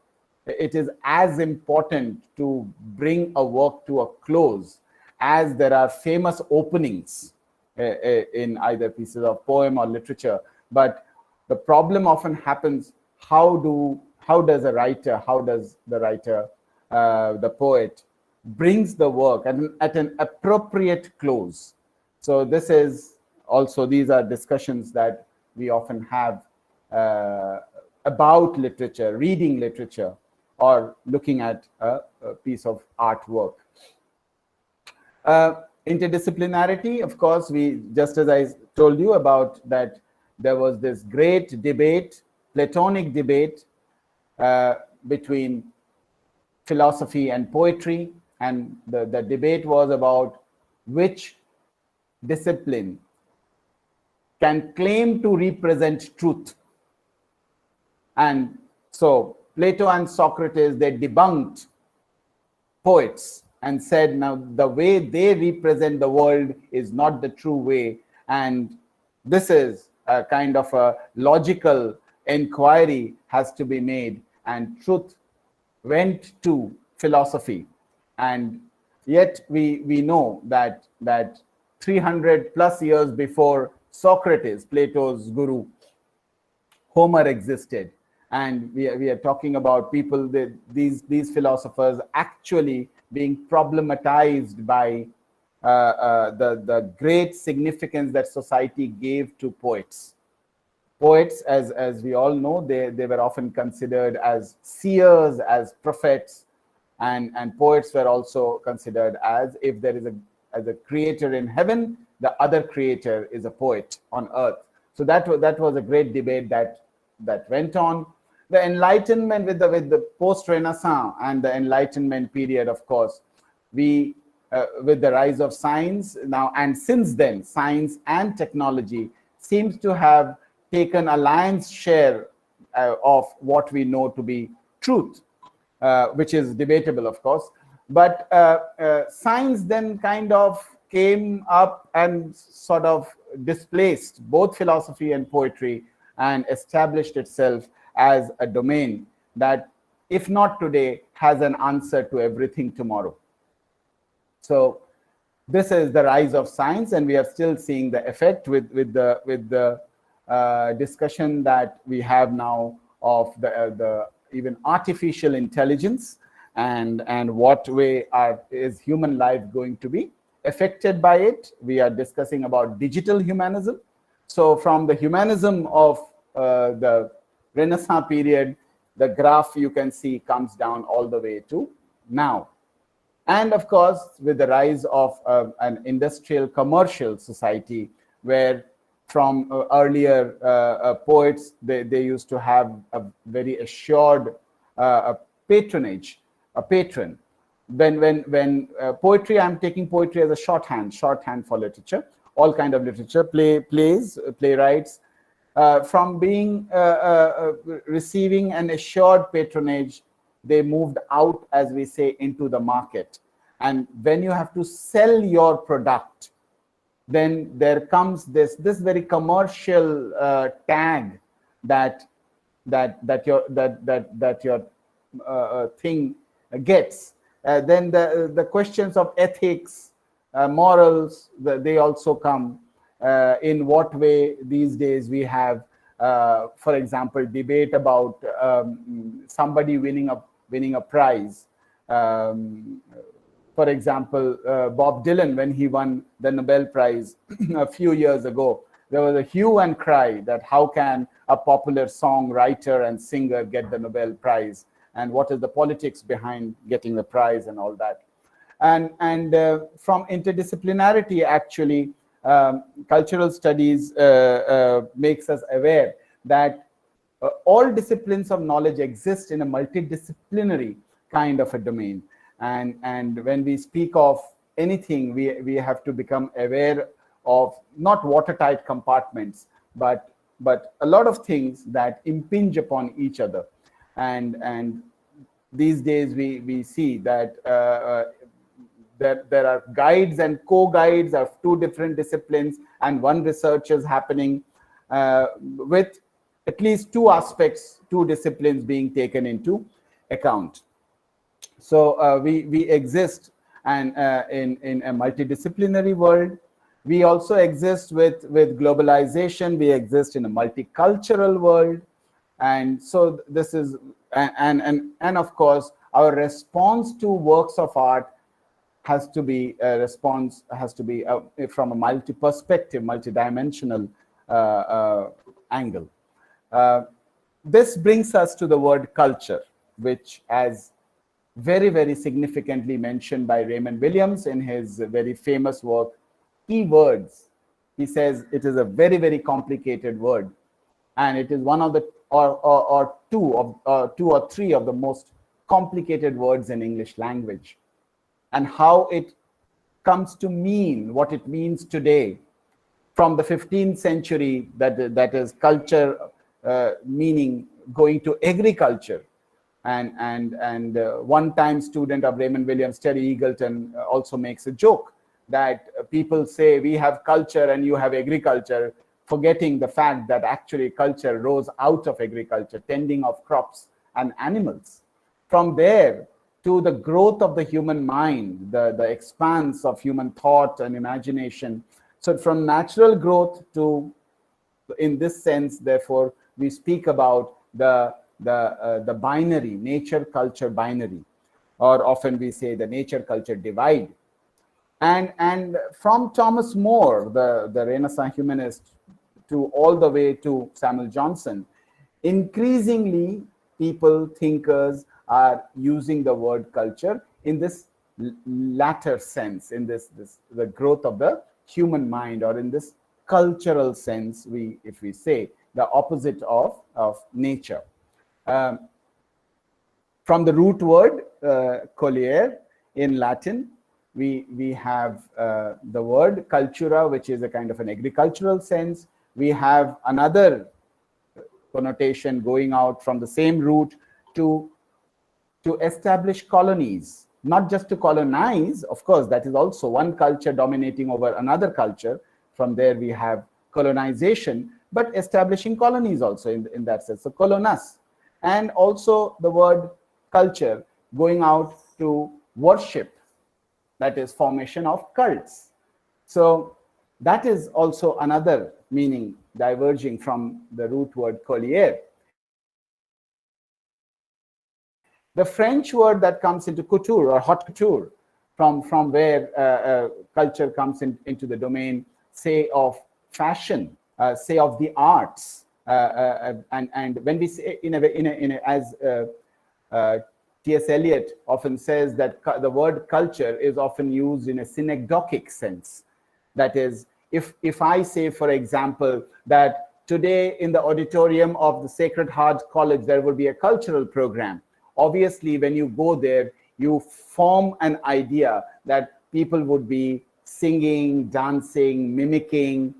it is as important to bring a work to a close as there are famous openings in either pieces of poem or literature. But the problem often happens, how does the writer, the poet, brings the work at an appropriate close. So this is also, these are discussions that we often have about literature, reading literature, or looking at a piece of artwork. Interdisciplinarity, of course, just as I told you about that, there was this great debate, Platonic debate, between philosophy and poetry, and the debate was about which discipline can claim to represent truth. And so Plato and Socrates, they debunked poets and said, now the way they represent the world is not the true way, and this is a kind of a logical inquiry has to be made, and truth went to philosophy. And yet we know that 300 plus years before Socrates, Plato's guru, Homer existed. And we are talking about people, these philosophers actually being problematized by the great significance that society gave to poets. Poets, as we all know, they were often considered as seers, as prophets, and poets were also considered as, if there is a creator in heaven, the other creator is a poet on earth. So that was a great debate that went on. The Enlightenment, with the post-Renaissance and the Enlightenment period, of course, with the rise of science now, and since then, science and technology seems to have taken a lion's share of what we know to be truth, which is debatable, of course. But science then kind of came up and sort of displaced both philosophy and poetry, and established itself as a domain that, if not today, has an answer to everything tomorrow. So this is the rise of science, and we are still seeing the effect with the discussion that we have now of the even artificial intelligence, and what way is human life going to be. affected by it. We are discussing about digital humanism. So from the humanism of the Renaissance period, the graph you can see comes down all the way to now. And of course, with the rise of an industrial commercial society, where from earlier poets, they used to have a very assured patronage, a patron. When poetry, I'm taking poetry as a shorthand for literature, all kind of literature, plays, playwrights, from being receiving an assured patronage, they moved out, as we say, into the market. And when you have to sell your product, then there comes this very commercial tag that your thing gets. Then the questions of ethics, morals, they also come. In what way these days we have, for example, debate about somebody winning a prize. For example, Bob Dylan, when he won the Nobel Prize a few years ago, there was a hue and cry that how can a popular songwriter and singer get the Nobel Prize, and what is the politics behind getting the prize and all that. And from interdisciplinarity, actually, cultural studies makes us aware that all disciplines of knowledge exist in a multidisciplinary kind of a domain. And when we speak of anything, we have to become aware of not watertight compartments, but a lot of things that impinge upon each other. And these days we see that there are guides and co-guides of two different disciplines, and one research is happening with at least two aspects, two disciplines being taken into account. So we exist and in a multidisciplinary world. We also exist with globalization. We exist in a multicultural world. And so this is, and of course, our response to works of art has to be from a multi-perspective, multi-dimensional angle. This brings us to the word culture, which, as very, very significantly mentioned by Raymond Williams in his very famous work, Keywords. He says it is a very, very complicated word, and it is one of the two or three of the most complicated words in English language. And how it comes to mean what it means today, from the 15th century, that is culture meaning going to agriculture. And one-time student of Raymond Williams, Terry Eagleton, also makes a joke that people say we have culture and you have agriculture, forgetting the fact that actually culture rose out of agriculture, tending of crops and animals. From there to the growth of the human mind, the expanse of human thought and imagination. So from natural growth to, in this sense, therefore, we speak about the binary, nature-culture binary, or often we say the nature-culture divide. And from Thomas More, the Renaissance humanist, to all the way to Samuel Johnson, increasingly people, thinkers, are using the word culture in this latter sense, in the growth of the human mind, or in this cultural sense, if we say the opposite of nature. From the root word colere in Latin, we have the word cultura, which is a kind of an agricultural sense. We have another connotation going out from the same root to establish colonies, not just to colonize. Of course, that is also one culture dominating over another culture. From there we have colonization, but establishing colonies also in that sense. So colonas. And also the word culture going out to worship, that is formation of cults. So that is also another meaning diverging from the root word collier. The French word that comes into couture or haute couture from where culture comes into the domain, say, of fashion, say, of the arts. And when we say, as T.S. Eliot often says, that the word culture is often used in a synecdochic sense. That is, if I say, for example, that today in the auditorium of the Sacred Heart College, there will be a cultural program. Obviously, when you go there, you form an idea that people would be singing, dancing, mimicking,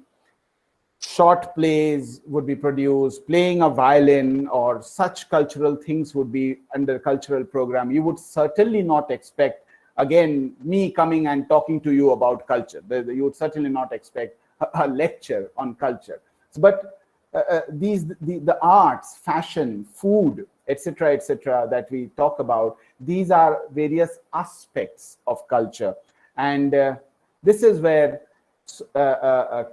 short plays would be produced, playing a violin, or such cultural things would be under cultural program. You would certainly not expect, again, me coming and talking to you about culture. You would certainly not expect a lecture on culture. But the arts, fashion, food, etc., that we talk about, these are various aspects of culture. And this is where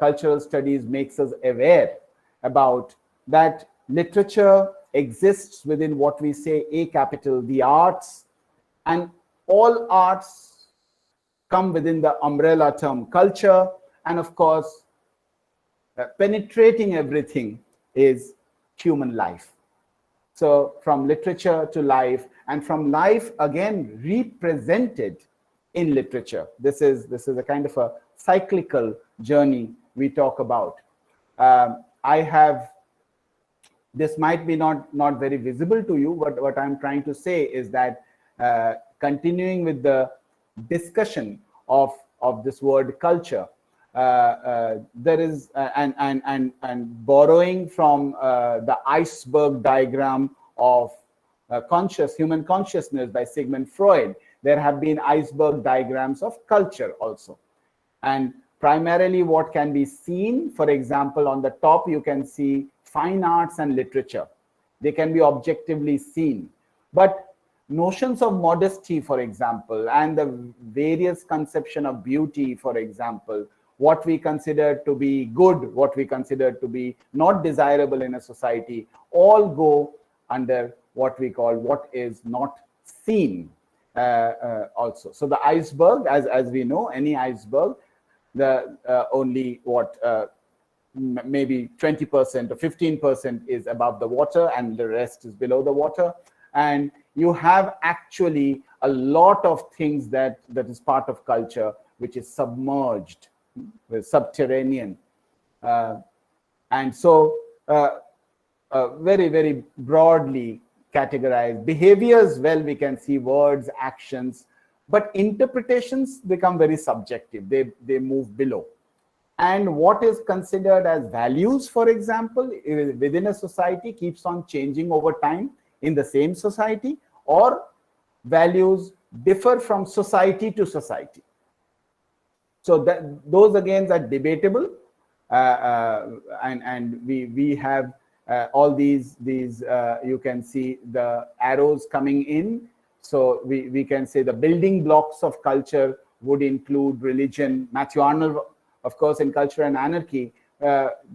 cultural studies makes us aware about that literature exists within what we say A capital, the arts, and all arts come within the umbrella term culture. And of course, penetrating everything is human life. So from literature to life, and from life again represented in literature. This is a kind of a cyclical journey we talk about. This might be not very visible to you, but what I'm trying to say is that continuing with the discussion of this word culture, there is and borrowing from the iceberg diagram of human consciousness by Sigmund Freud, there have been iceberg diagrams of culture also. And primarily what can be seen, for example, on the top you can see fine arts and literature. They can be objectively seen. But notions of modesty, for example, and the various conception of beauty, for example, what we consider to be good, what we consider to be not desirable in a society, all go under what we call what is not seen also. So the iceberg, as we know, any iceberg, the only maybe 20% or 15% is above the water and the rest is below the water. And you have actually a lot of things that is part of culture which is submerged, subterranean, and so very, very broadly categorized behaviors. Well, we can see words, actions, but interpretations become very subjective. They move below. And what is considered as values, for example, within a society keeps on changing over time in the same society, or values differ from society to society. So those again are debatable, and we have all these you can see the arrows coming in. So we can say the building blocks of culture would include religion. Matthew Arnold, of course, in Culture and Anarchy,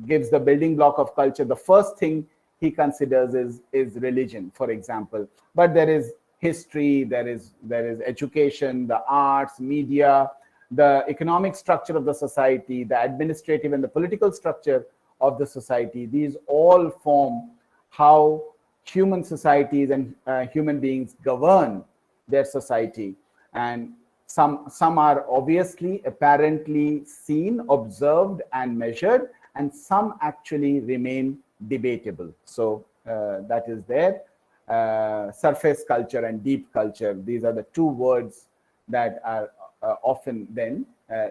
gives the building block of culture. The first thing he considers is religion, for example. But there is history, there is education, the arts, media, the economic structure of the society, the administrative and the political structure of the society. These all form how human societies and human beings govern their society. And some are obviously, apparently seen, observed, and measured, and some actually remain debatable. So that is there. Surface culture and deep culture, these are the two words that are often then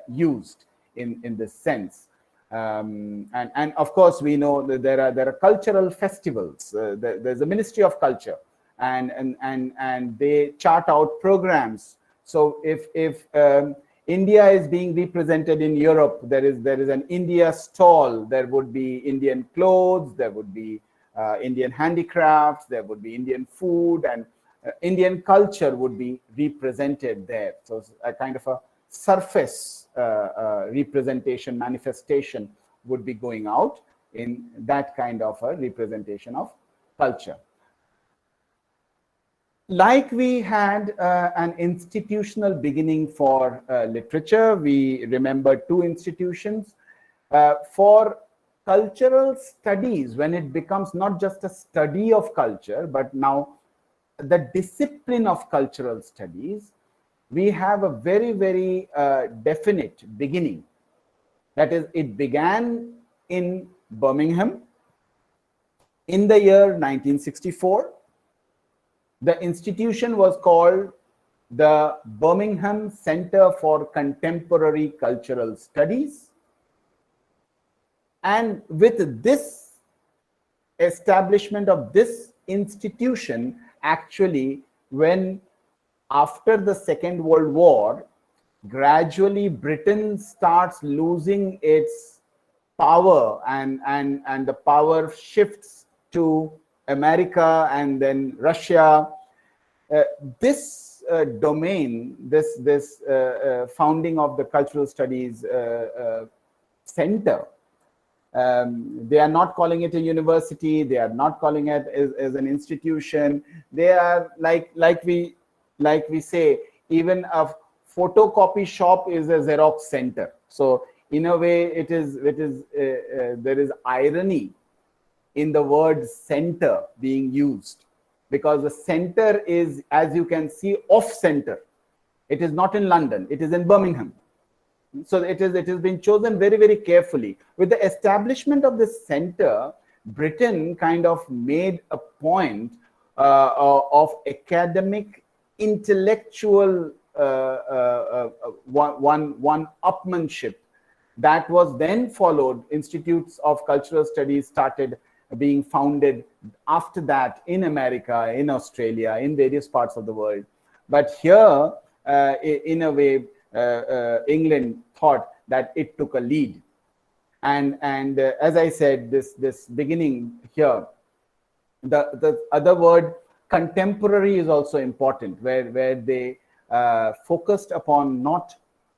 used in this sense. And of course, we know that there are cultural festivals. There's a Ministry of Culture, and they chart out programs. So if India is being represented in Europe, there is an India stall. There would be Indian clothes, there would be Indian handicrafts, there would be Indian food, and Indian culture would be represented there. So a kind of a surface representation, manifestation would be going out in that kind of a representation of culture. Like we had an institutional beginning for literature, we remember two institutions. For cultural studies, when it becomes not just a study of culture, but now the discipline of cultural studies, we have a very, very definite beginning. That is, it began in Birmingham in the year 1964. The institution was called the Birmingham Center for Contemporary Cultural Studies. And with this establishment of this institution, actually, when after the Second World War, gradually Britain starts losing its power, and the power shifts to America and then Russia. This domain, this founding of the Cultural Studies Center, they are not calling it a university, they are not calling it as an institution. They are like we say, even a photocopy shop is a Xerox center. So in a way, there is irony in the word center being used, because the center is, as you can see, off center. It is not in London, it is in Birmingham. So it has been chosen very, very carefully. With the establishment of this center, Britain kind of made a point of academic, intellectual one-upmanship that was then followed. Institutes of cultural studies started being founded after that in America, in Australia, in various parts of the world. But here, in a way, England thought that it took a lead. And as I said, this beginning here, the other word, contemporary, is also important, where they focused upon not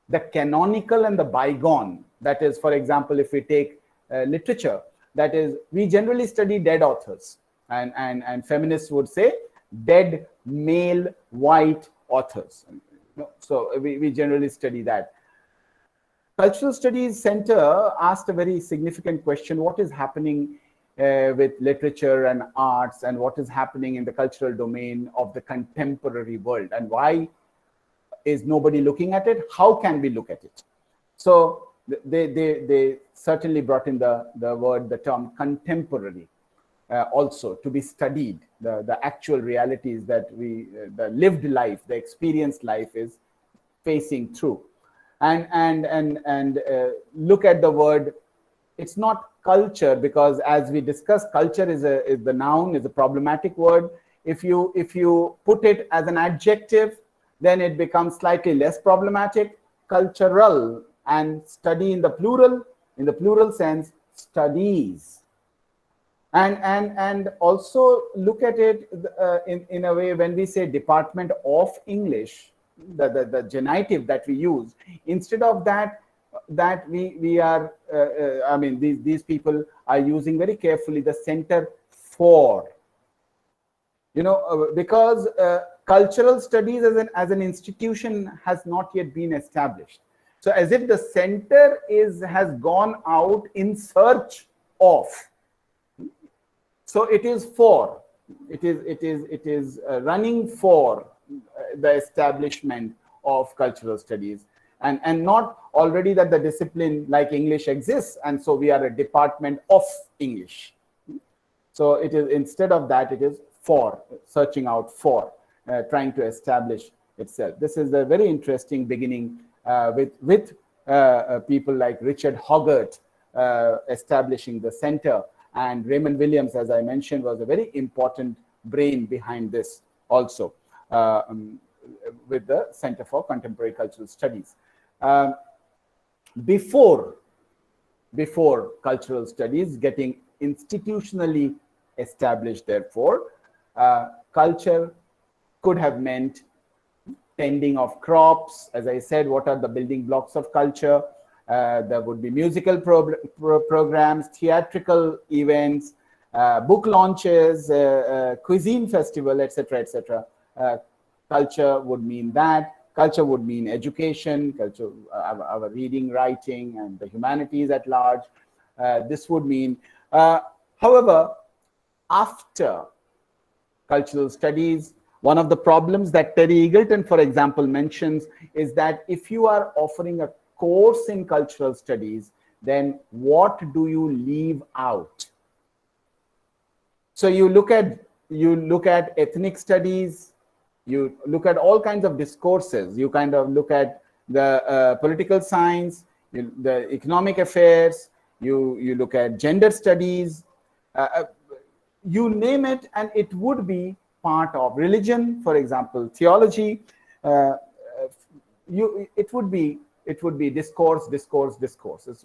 the canonical and the bygone. That is, for example, if we take literature, that is, we generally study dead authors, and feminists would say dead male white authors. So we generally study that. Cultural Studies Center asked a very significant question: what is happening with literature and arts, and what is happening in the cultural domain of the contemporary world, and why is nobody looking at it? How can we look at it? So they certainly brought in the term contemporary also to be studied, the actual realities that the lived life, the experienced life is facing through. And look at the word. It's not culture, because as we discussed, culture is the noun, is a problematic word. If you put it as an adjective, then it becomes slightly less problematic. Cultural, and study in the plural sense, studies. And also look at it in a way, when we say Department of English, the genitive that we use, instead of that we are I mean, these people are using very carefully the center for, because cultural studies as an institution has not yet been established. So as if the center has gone out in search of. So it is for, it is running for the establishment of cultural studies, and not already that the discipline like English exists, and so we are a department of English. So it is, instead of that, it is for, searching out for, trying to establish itself. This is a very interesting beginning with people like Richard Hoggart establishing the center, and Raymond Williams, as I mentioned, was a very important brain behind this also, with the Center for Contemporary Cultural Studies. Before cultural studies getting institutionally established, therefore, culture could have meant tending of crops. As I said, what are the building blocks of culture? There would be musical programs, theatrical events, book launches, cuisine festival, etc., etc. culture would mean that. Culture would mean education, culture, our reading, writing, and the humanities at large. This would mean, however, after cultural studies, one of the problems that Terry Eagleton, for example, mentions is that if you are offering a course in cultural studies, then what do you leave out? So you look at ethnic studies, you look at all kinds of discourses, you kind of look at the political science, the economic affairs, you look at gender studies, you name it, and it would be part of religion, for example, theology. It would be discourse.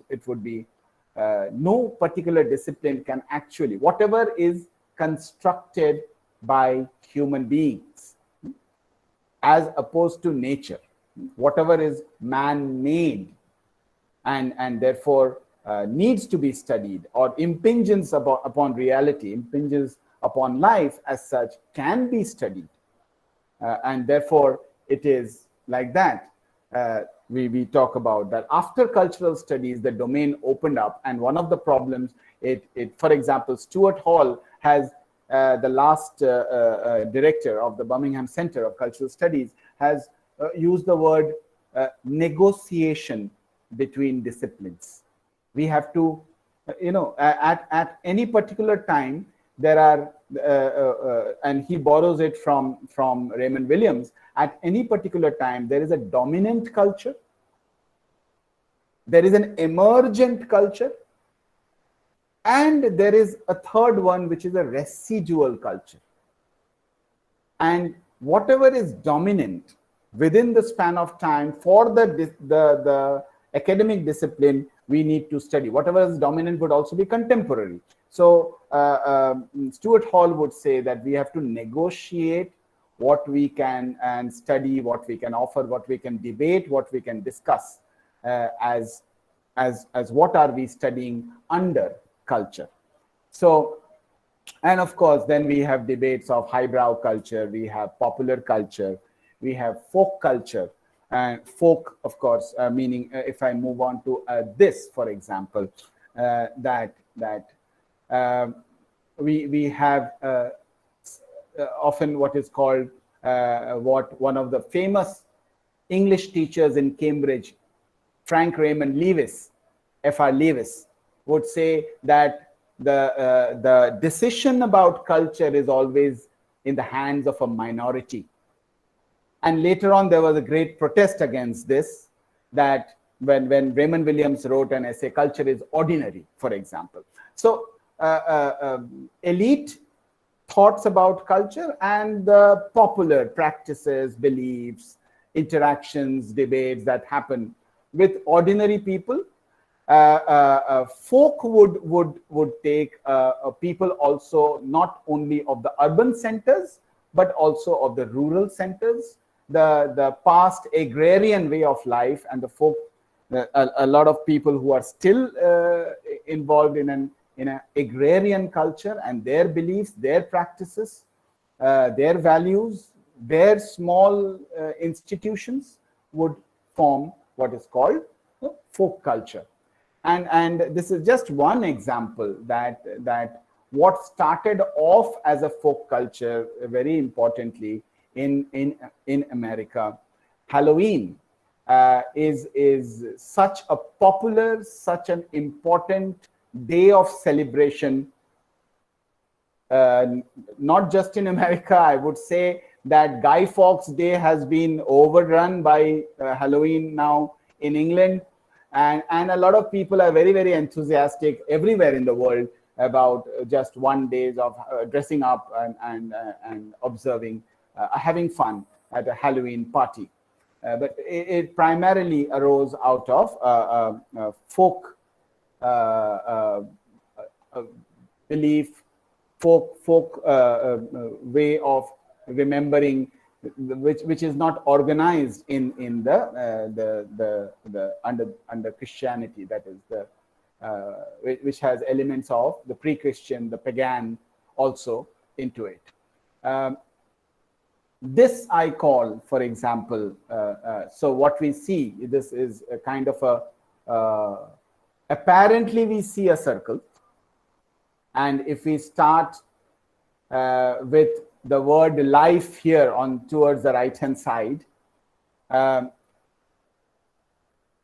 It would be no particular discipline can actually, whatever is constructed by human beings as opposed to nature, whatever is man-made and therefore needs to be studied or impinges upon reality, impinges upon life as such, can be studied. And therefore, it is like that. We talk about that after cultural studies, the domain opened up. And one of the problems, for example, Stuart Hall has, the last director of the Birmingham Center of Cultural Studies, has used the word negotiation between disciplines. We have to, at any particular time, there are, and he borrows it from Raymond Williams, at any particular time, there is a dominant culture, there is an emergent culture, and there is a third one, which is a residual culture. And whatever is dominant within the span of time for the academic discipline, we need to study. Whatever is dominant would also be contemporary. So Stuart Hall would say that we have to negotiate what we can and study, what we can offer, what we can debate, what we can discuss as what are we studying under culture. So, and of course, then we have debates of highbrow culture, we have popular culture, we have folk culture. And folk, of course, meaning if I move on to this, for example, we have often what is called what one of the famous English teachers in Cambridge, Frank Raymond Lewis, F.R. Lewis, would say that the decision about culture is always in the hands of a minority. And later on, there was a great protest against this, that when Raymond Williams wrote an essay, Culture is Ordinary, for example. So elite thoughts about culture and the popular practices, beliefs, interactions, debates that happen with ordinary people. Folk would take people also not only of the urban centers, but also of the rural centers, the past agrarian way of life, and the folk, a lot of people who are still involved in an agrarian culture, and their beliefs, their practices, their values, their small institutions would form what is called folk culture. And this is just one example that what started off as a folk culture, very importantly, in America, Halloween is such a popular, such an important day of celebration, not just in America. I would say that Guy Fawkes Day has been overrun by Halloween now in England, and a lot of people are very, very enthusiastic everywhere in the world about just one day of dressing up and observing, having fun at a Halloween party. But it primarily arose out of folk belief, folk way of remembering, which is not organized in the under Christianity, that is which has elements of the pre-Christian, the pagan also into it. This I call, for example, so what we see, this is a kind of a, apparently we see a circle. And if we start with the word life here on towards the right hand side,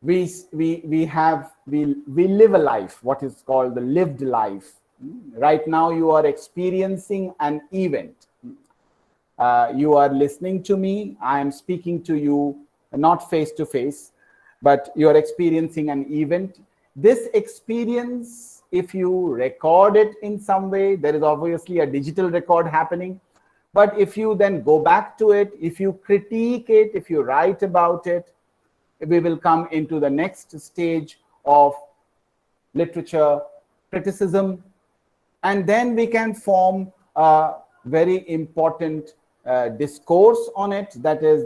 we live a life, what is called the lived life. Right now you are experiencing an event. You are listening to me, I am speaking to you, not face to face, but you are experiencing an event. This experience, if you record it in some way, there is obviously a digital record happening. But if you then go back to it, if you critique it, if you write about it, we will come into the next stage of literature criticism. And then we can form a very important discourse on it, that is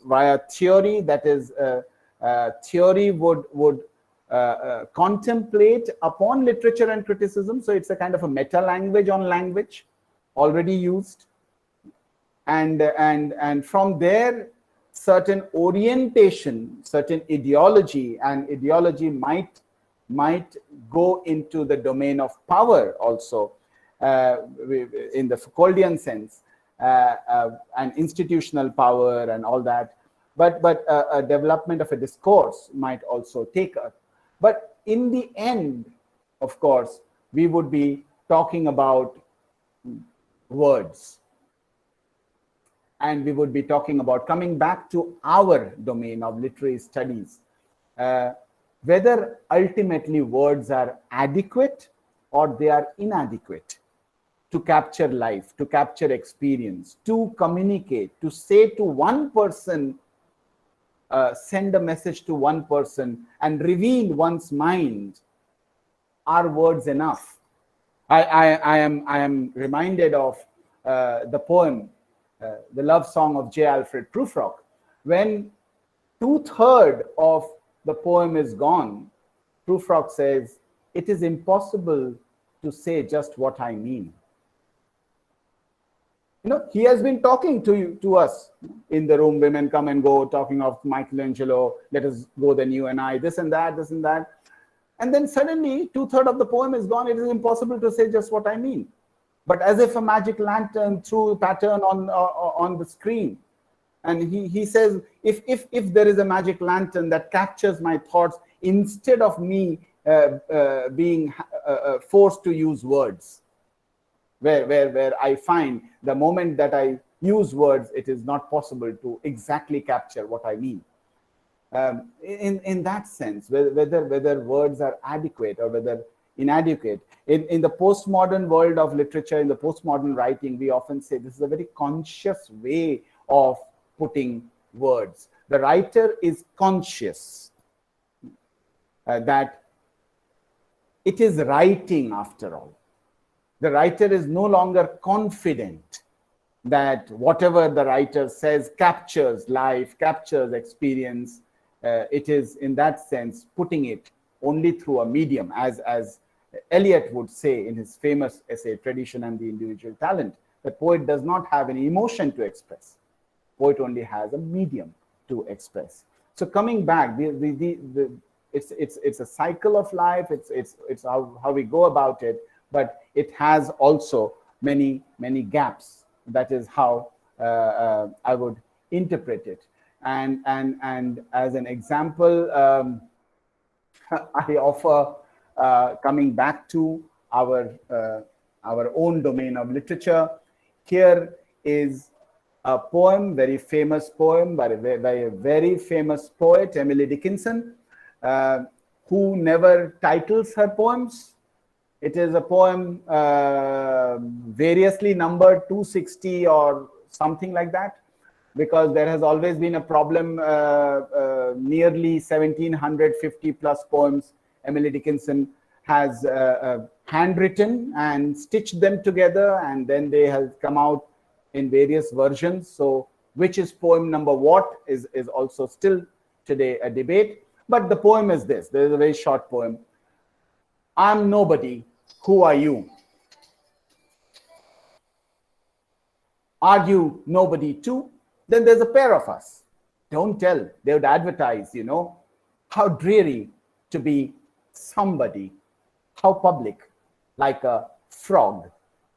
via theory, that is theory would contemplate upon literature and criticism. So it's a kind of a meta language on language already used. And from there, certain orientation, certain ideology, and ideology might go into the domain of power also, in the Foucauldian sense, and institutional power and all that. But a development of a discourse might also take us. But in the end, of course, we would be talking about words. And we would be talking about, coming back to our domain of literary studies, whether ultimately words are adequate or they are inadequate to capture life, to capture experience, to communicate, to say to one person, send a message to one person and reveal one's mind. Are words enough? I am reminded of the poem, the love song of J. Alfred Prufrock. When 2/3 of the poem is gone, Prufrock says, it is impossible to say just what I mean. You know, he has been talking to us in the room, women come and go, talking of Michelangelo, let us go then you and I, this and that, this and that. And then suddenly 2/3 of the poem is gone. It is impossible to say just what I mean. But as if a magic lantern threw a pattern on the screen. And he says, if there is a magic lantern that captures my thoughts instead of me being forced to use words, where I find the moment that I use words, it is not possible to exactly capture what I mean. In that sense, whether words are adequate or whether inadequate. In the postmodern world of literature, in the postmodern writing, we often say this is a very conscious way of putting words. The writer is conscious that it is writing after all. The writer is no longer confident that whatever the writer says captures life, captures experience. It is, in that sense, putting it only through a medium, as Eliot would say in his famous essay, Tradition and the Individual Talent. The poet does not have any emotion to express. Poet only has a medium to express. So coming back, it's a cycle of life. It's how we go about it, but it has also many gaps. That is how I would interpret it. And as an example, I offer, coming back to our own domain of literature. Here is a poem, very famous poem by a very famous poet, Emily Dickinson, who never titles her poems. It is a poem variously numbered 260 or something like that, because there has always been a problem. Nearly 1750 plus poems Emily Dickinson has handwritten and stitched them together, and then they have come out in various versions. So which is poem number what is also still today a debate. But the poem is this. There is a very short poem. I'm nobody. Who are you? Are you nobody too? Then there's a pair of us. Don't tell. They would advertise, you know, how dreary to be somebody, how public, like a frog,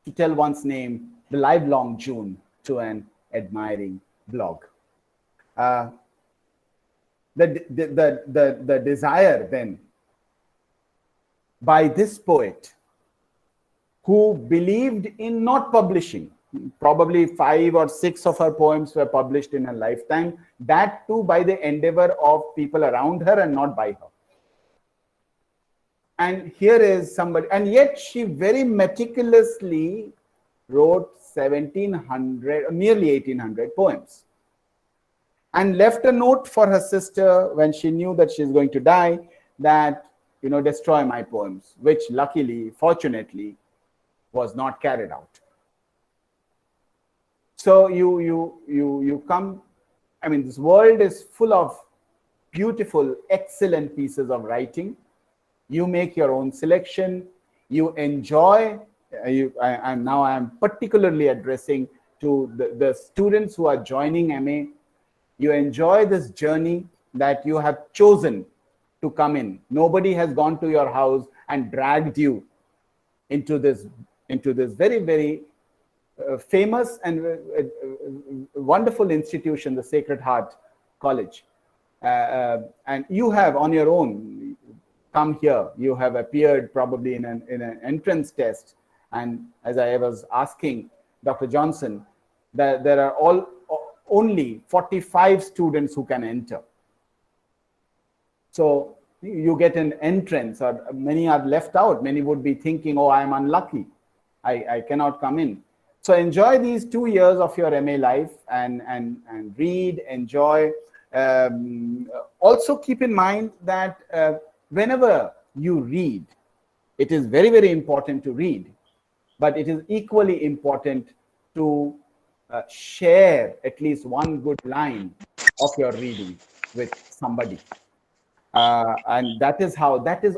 to tell one's name the livelong June to an admiring blog. The desire then by this poet, who believed in not publishing, probably 5 or 6 of her poems were published in her lifetime, that too by the endeavor of people around her and not by her. And here is somebody, and yet she very meticulously wrote 1700, nearly 1800 poems, and left a note for her sister when she knew that she's going to die, that, you know, destroy my poems, which luckily, fortunately, was not carried out. So you come, I mean, this world is full of beautiful, excellent pieces of writing. You make your own selection, you enjoy, and now I am particularly addressing to the students who are joining MA. You enjoy this journey that you have chosen to come in. Nobody has gone to your house and dragged you into this very, very famous and wonderful institution, the Sacred Heart College. And you have on your own come here. You have appeared probably in an entrance test. And as I was asking Dr. Johnson, that there are only 45 students who can enter. So you get an entrance, or many are left out. Many would be thinking, oh, I'm unlucky, I cannot come in. So enjoy these 2 years of your MA life and read, enjoy. Also keep in mind that whenever you read, it is very, very important to read, but it is equally important to share at least one good line of your reading with somebody. And that is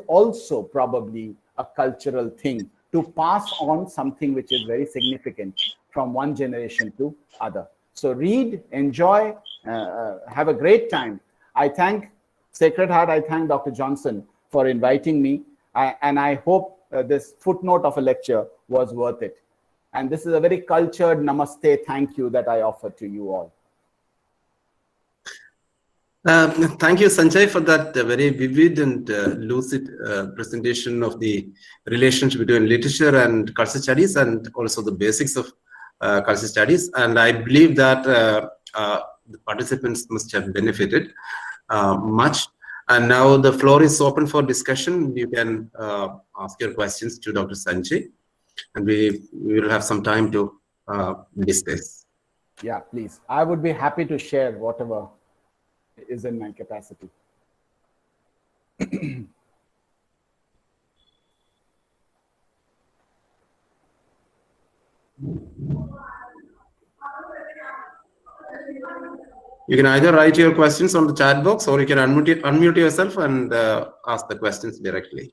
also probably a cultural thing, to pass on something which is very significant from one generation to other. So read, enjoy, have a great time. I thank Sacred Heart, I thank Dr. Johnson for inviting me, and I hope this footnote of a lecture was worth it. And this is a very cultured namaste thank you that I offer to you all. Thank you, Sanjay, for that very vivid and lucid presentation of the relationship between literature and cultural studies, and also the basics of cultural studies. And I believe that the participants must have benefited much. And now the floor is open for discussion. You can ask your questions to Dr. Sanjay, and we will have some time to discuss. Yeah, please. I would be happy to share whatever is in my capacity. You can either write your questions on the chat box, or you can unmute yourself and ask the questions directly.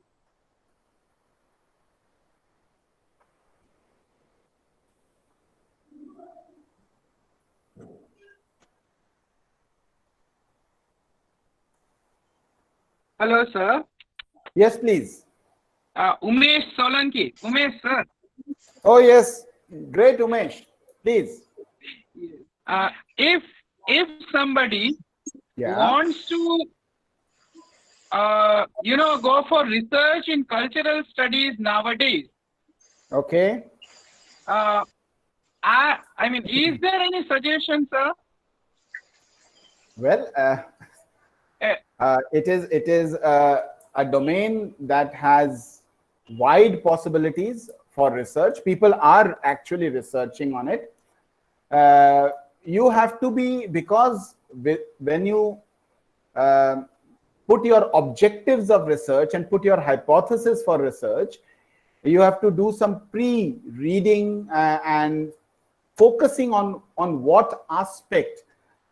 Hello, sir. Yes, please. Umesh Solanki. Umesh, sir. Oh, yes. Great, Umesh. Please. If somebody wants to, go for research in cultural studies nowadays. Okay. I mean, is there any suggestion, sir? Well, it is a domain that has wide possibilities for research. People are actually researching on it. You have to be, because when you put your objectives of research and put your hypothesis for research, you have to do some pre-reading and focusing on what aspect.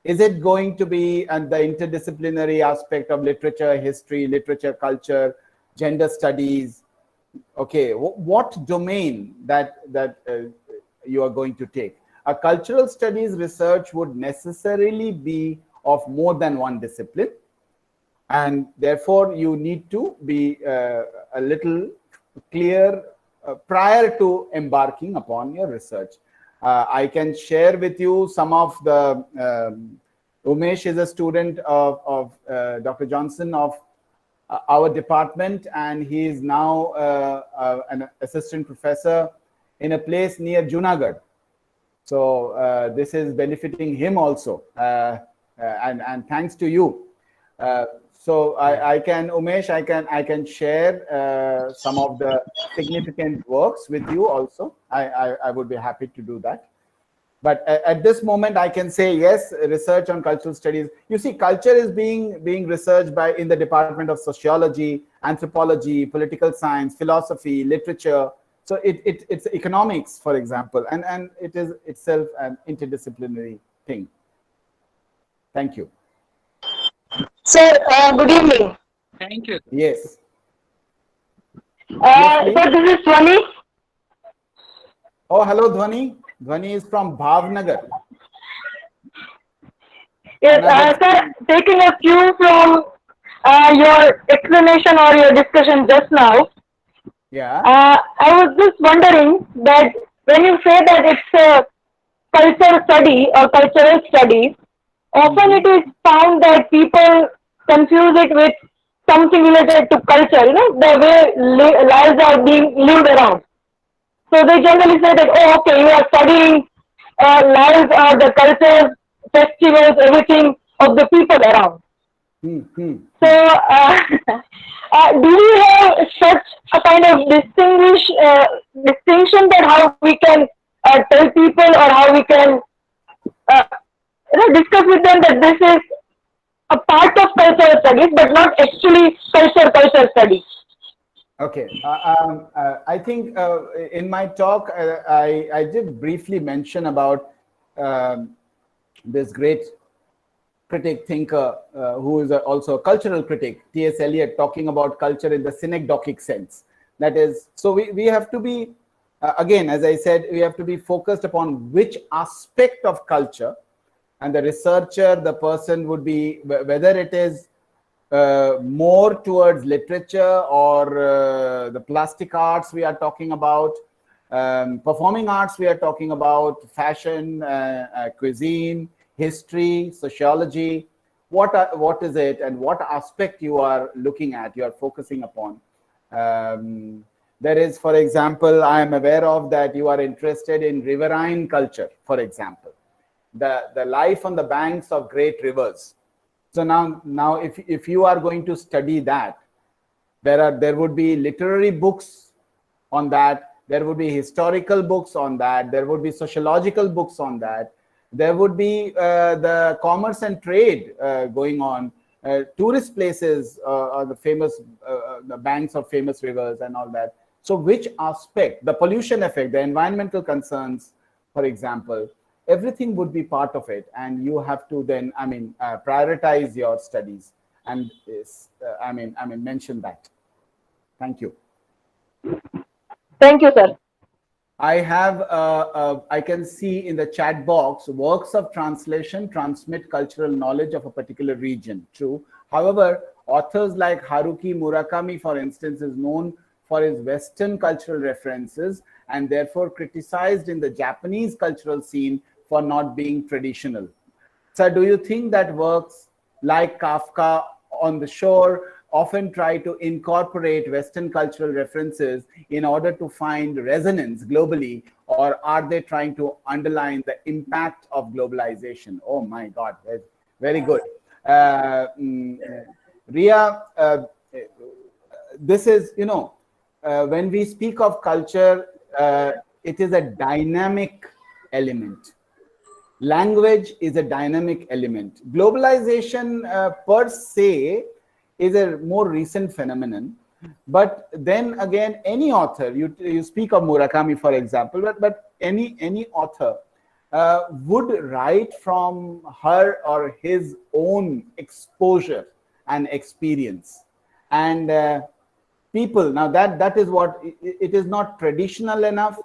Is it going to be the interdisciplinary aspect of literature, history, literature, culture, gender studies? Okay, what domain that you are going to take? a cultural studies research would necessarily be of more than one discipline, and therefore you need to be a little clear prior to embarking upon your research. I can share with you some of the, Umesh is a student of Dr. Johnson of our department, and he is now an assistant professor in a place near Junagadh. So this is benefiting him also, and thanks to you. So I can, Umesh, I can share some of the significant works with you also. I would be happy to do that. But at this moment, I can say yes, research on cultural studies. You see, culture is being researched in the Department of Sociology, Anthropology, Political Science, Philosophy, Literature. So it's economics, for example, and it is itself an interdisciplinary thing. Thank you. Sir, good evening. Thank you. Yes. Sir, this is Swani. Oh, hello, Dhwani. Dhwani is from Bhavnagar. Yes, sir, taking a cue from your explanation or your discussion just now, Yeah. I was just wondering that when you say that it's a culture study or cultural study, often it is found that people confuse it with something related to culture, you know, the way lives are being lived around. So they generally say that, oh, okay, you are studying lives or the cultures, festivals, everything of the people around. So do we have such a kind of distinction that how we can tell people or how we can discuss with them that this is a part of cultural studies, but not actually culture studies? Okay. I think in my talk, I did briefly mention about this great critic thinker who is also a cultural critic, T.S. Eliot, talking about culture in the synecdochic sense. That is, so we have to be, again, as I said, we have to be focused upon which aspect of culture, and the researcher, the person would be, whether it is more towards literature or the plastic arts we are talking about, performing arts we are talking about, fashion, cuisine, history, sociology, what is it and what aspect you are looking at, you are focusing upon. There is, for example, I am aware of that you are interested in riverine culture, for example, the life on the banks of great rivers. So now if you are going to study that, there would be literary books on that, there would be historical books on that, there would be sociological books on that, there would be the commerce and trade going on, tourist places, the famous the banks of famous rivers and all that. So which aspect, the pollution effect, the environmental concerns, for example, everything would be part of it, and you have to then, prioritize your studies and mention that. Thank you. Thank you, sir. I have, I can see in the chat box, works of translation transmit cultural knowledge of a particular region. True. However, authors like Haruki Murakami, for instance, is known for his Western cultural references and therefore criticized in the Japanese cultural scene for not being traditional. So do you think that works like Kafka on the Shore often try to incorporate Western cultural references in order to find resonance globally, or are they trying to underline the impact of globalization? Oh my God, very good. Ria, this is, you know, when we speak of culture, it is a dynamic element. Language is a dynamic element. Globalization per se is a more recent phenomenon. But then again, any author, you speak of Murakami, for example, but any author would write from her or his own exposure and experience. And people, now that is what, it is not traditional enough.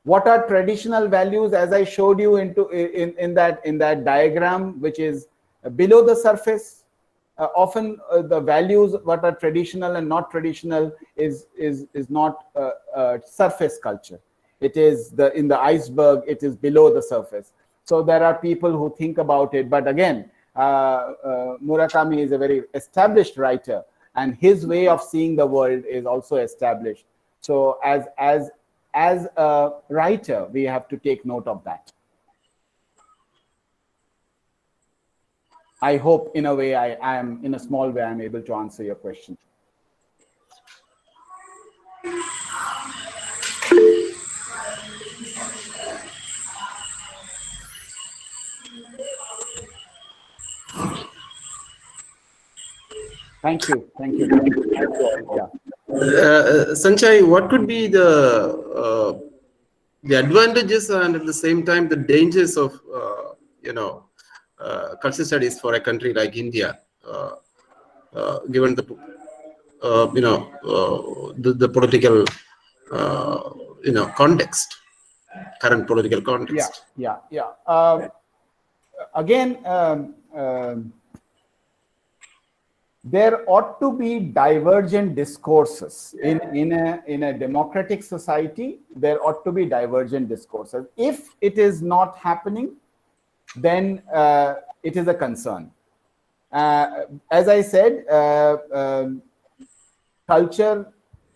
What are traditional values, as I showed you in that diagram, which is below the surface? Often the values what are traditional and not traditional is not surface culture. It is in the iceberg, it is below the surface. So there are people who think about it, but again, Murakami is a very established writer, and his way of seeing the world is also established. So as a writer, we have to take note of that. I hope in a way I am, in a small way, I'm able to answer your question. Thank you. Thank you. Yeah. Sanjay, what could be the advantages and at the same time the dangers of cultural studies for a country like India, given the the political context, current political context? Yeah. Again, there ought to be divergent discourses in a democratic society. There ought to be divergent discourses. If it is not happening, then it is a concern. As I said, culture,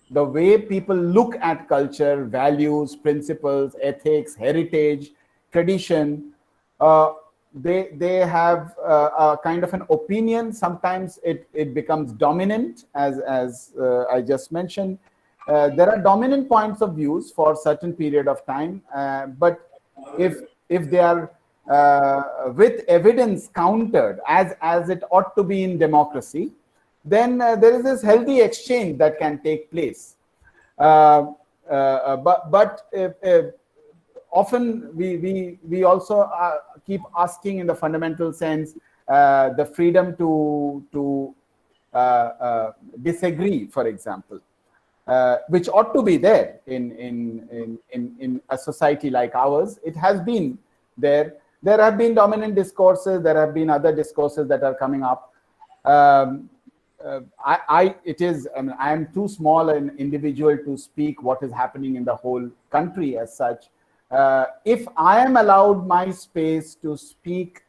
the way people look at culture, values, principles, ethics, heritage, tradition, they have a kind of an opinion. Sometimes it becomes dominant, as I just mentioned. There are dominant points of views for a certain period of time, but if they are with evidence countered as it ought to be in democracy, then there is this healthy exchange that can take place. But often we also keep asking, in the fundamental sense, the freedom to disagree, for example, which ought to be there in a society like ours. It has been there. There have been dominant discourses. There have been other discourses that are coming up. I am too small an individual to speak what is happening in the whole country as such. If I am allowed my space to speak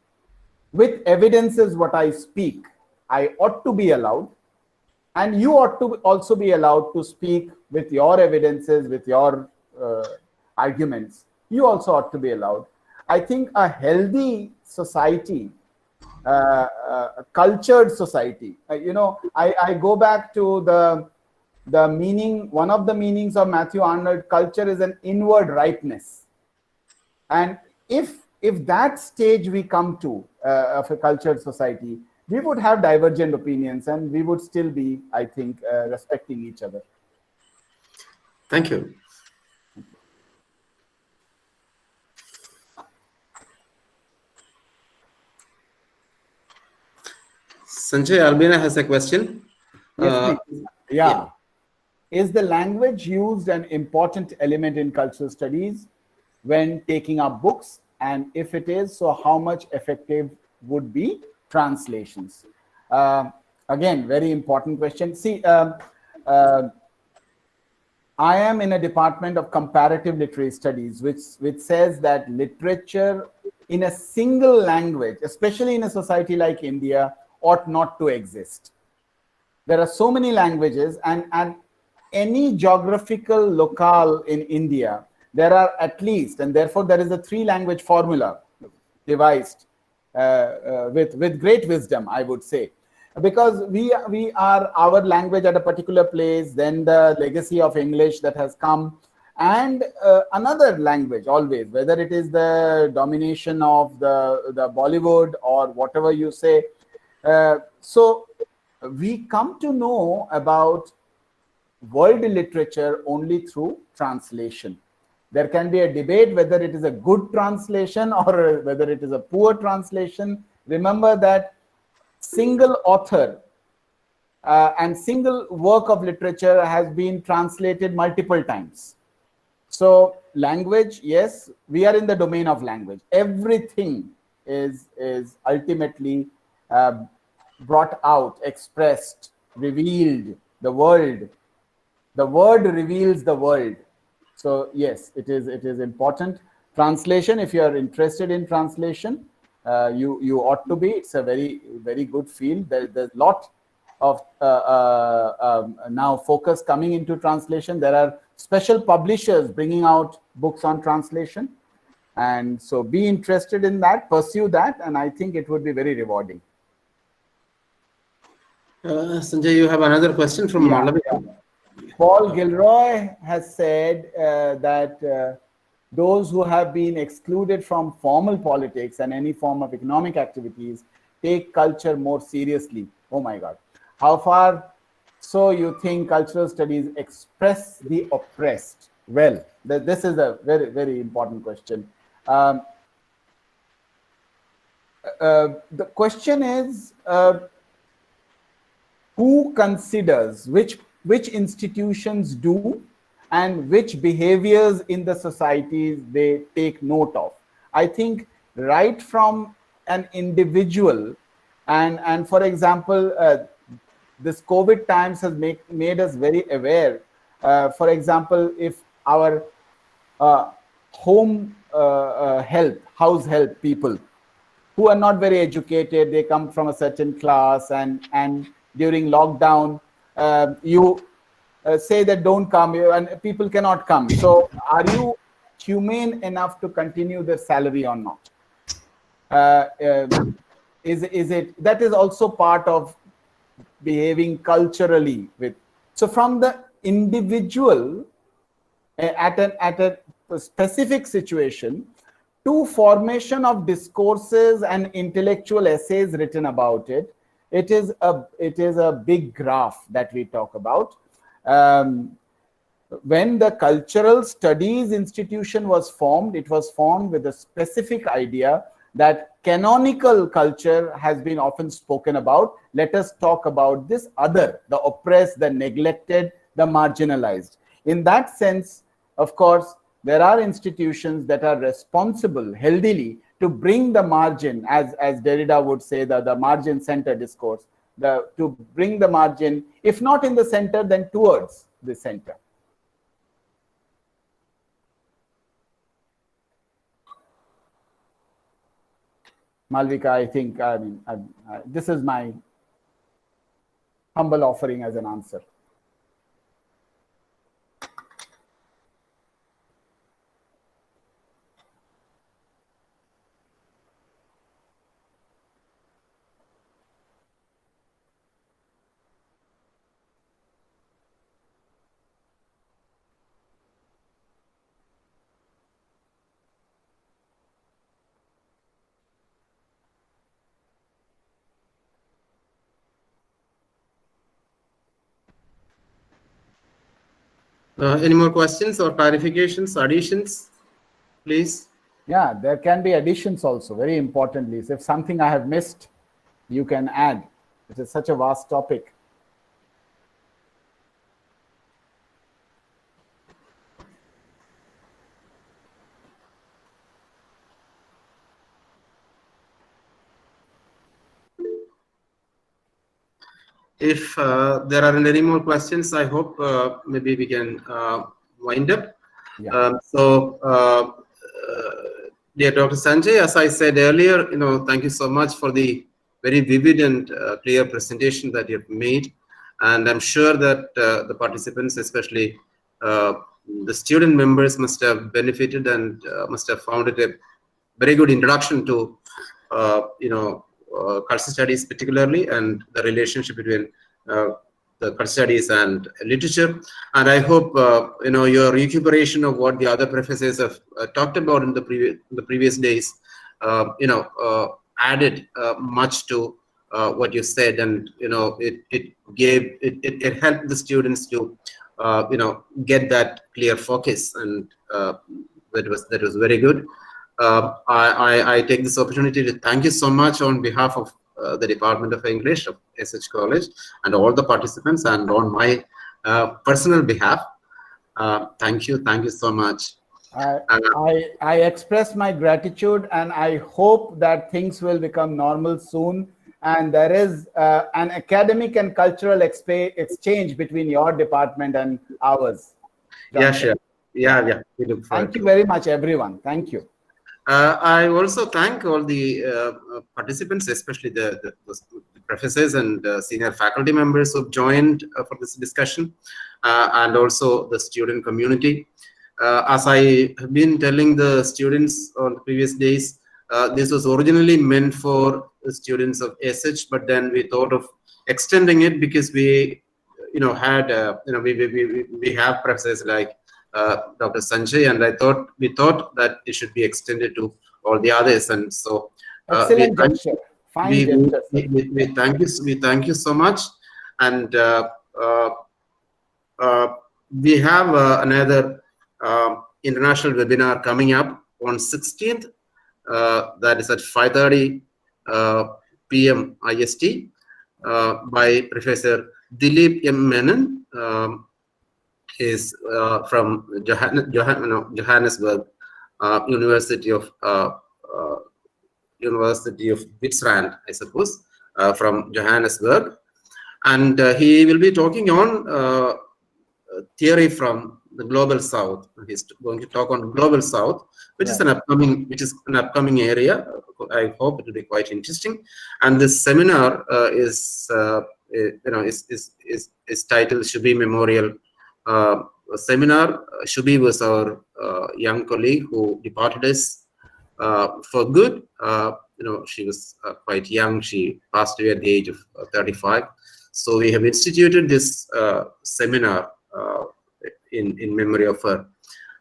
with evidences what I speak, I ought to be allowed, and you ought to also be allowed to speak with your evidences, with your arguments. You also ought to be allowed. I think a healthy society, a cultured society, I go back to the meaning, one of the meanings of Matthew Arnold, culture is an inward ripeness. And if that stage we come to of a cultured society, we would have divergent opinions and we would still be, I think, respecting each other. Thank you. Sanjay, Albina has a question. Yes, please. Yeah. Is the language used an important element in cultural studies when taking up books? And if it is, so how much effective would be translations? Again, very important question. See, I am in a department of comparative literary studies, which says that literature in a single language, especially in a society like India, ought not to exist. There are so many languages, and any geographical locale in India, there are at least, and therefore there is a 3-language formula devised with great wisdom, I would say, because we are our language at a particular place, then the legacy of English that has come, and another language always, whether it is the domination of the Bollywood or whatever you say. So we come to know about world literature only through translation. There can be a debate whether it is a good translation or whether it is a poor translation. Remember that single author and single work of literature has been translated multiple times. So language, yes, we are in the domain of language. Everything is ultimately brought out, expressed, revealed. The word reveals the world. So yes, it is important. Translation, if you are interested in translation, you ought to be. It's a very good field. There's a lot of now focus coming into translation. There are special publishers bringing out books on translation, and so be interested in that, pursue that, and I think it would be very rewarding. Sanjay, you have another question from Malawi. Paul Gilroy has said that those who have been excluded from formal politics and any form of economic activities take culture more seriously. Oh my God. How far so you think cultural studies express the oppressed? Well, this is a very important question. The question is, who considers which institutions do and which behaviors in the societies they take note of? I think right from an individual, and for example, this COVID times has made us very aware. For example, if our house help people who are not very educated, they come from a certain class, and during lockdown, you say that don't come, and people cannot come. So are you humane enough to continue their salary or not? Is it that is also part of behaving culturally with? So from the individual at a specific situation to formation of discourses and intellectual essays written about it, it is a big graph that we talk about. When the cultural studies institution was formed, it was formed with a specific idea that canonical culture has been often spoken about. Let us talk about this other, the oppressed, the neglected, the marginalized. In that sense, of course, there are institutions that are responsible healthily to bring the margin, as Derrida would say, the margin center discourse, to bring the margin, if not in the center, then towards the center. Malvika, I think, this is my humble offering as an answer. Any more questions or clarifications, additions, please? Yeah, there can be additions also, very importantly. So if something I have missed, you can add. It is such a vast topic. If there aren't any more questions, I hope maybe we can wind up. Yeah. Dear Dr. Sanjay, as I said earlier, thank you so much for the very vivid and clear presentation that you've made. And I'm sure that the participants, especially the student members, must have benefited and must have found it a very good introduction to, cultural studies particularly, and the relationship between the cultural studies and literature. And I hope your recuperation of what the other professors have talked about in the previous days added much to what you said, and it helped the students to get that clear focus, and that was very good. I take this opportunity to thank you so much on behalf of the Department of English of SH College and all the participants, and on my personal behalf. Thank you so much. I express my gratitude, and I hope that things will become normal soon. And there is an academic and cultural exchange between your department and ours. Yeah, sure. Yeah. We look forward. Thank you very much, everyone. Thank you. I also thank all the participants, especially the professors and senior faculty members who joined for this discussion, and also the student community. As I have been telling the students on the previous days, this was originally meant for the students of SH, but then we thought of extending it because we, had, we have professors like Dr. Sanjay, and we thought that it should be extended to all the others, and so excellent gesture. Fine gesture. We thank you so much, and we have another international webinar coming up on 16th. That is at 5:30 p.m. IST by Professor Dilip M. Menon. Is from Johannesburg, University of Witwatersrand, I suppose, from Johannesburg, and he will be talking on theory from the global south. He's going to talk on global south, which is an upcoming area. I hope it will be quite interesting. And this seminar is titled Shubi Memorial Seminar. Shubi was our young colleague who departed us for good. She was quite young. She passed away at the age of 35. So we have instituted this seminar in memory of her,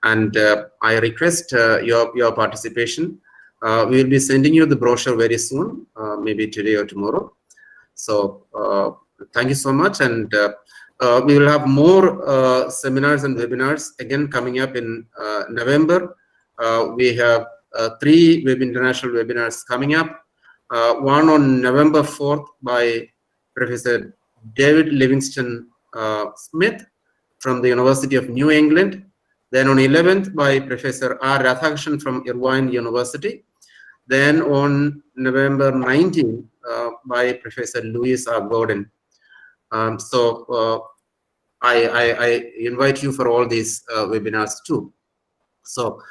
and I request your participation. We will be sending you the brochure very soon, maybe today or tomorrow. So thank you so much, and we will have more seminars and webinars again coming up in November. We have 3 international webinars coming up. One on November 4th by Professor David Livingston Smith from the University of New England. Then on 11th by Professor R. Radhakrishnan from Irvine University. Then on November 19th by Professor Louis R. Gordon. So I invite you for all these webinars too. So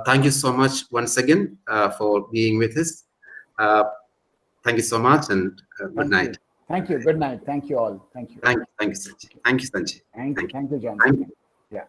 thank you so much once again for being with us. Thank you so much, and good night. Thank you. Good night. Thank you all. Thank you. Thank you, Sanjay. Thank you, Sanjay. Thank you, John. Thank you. Yeah.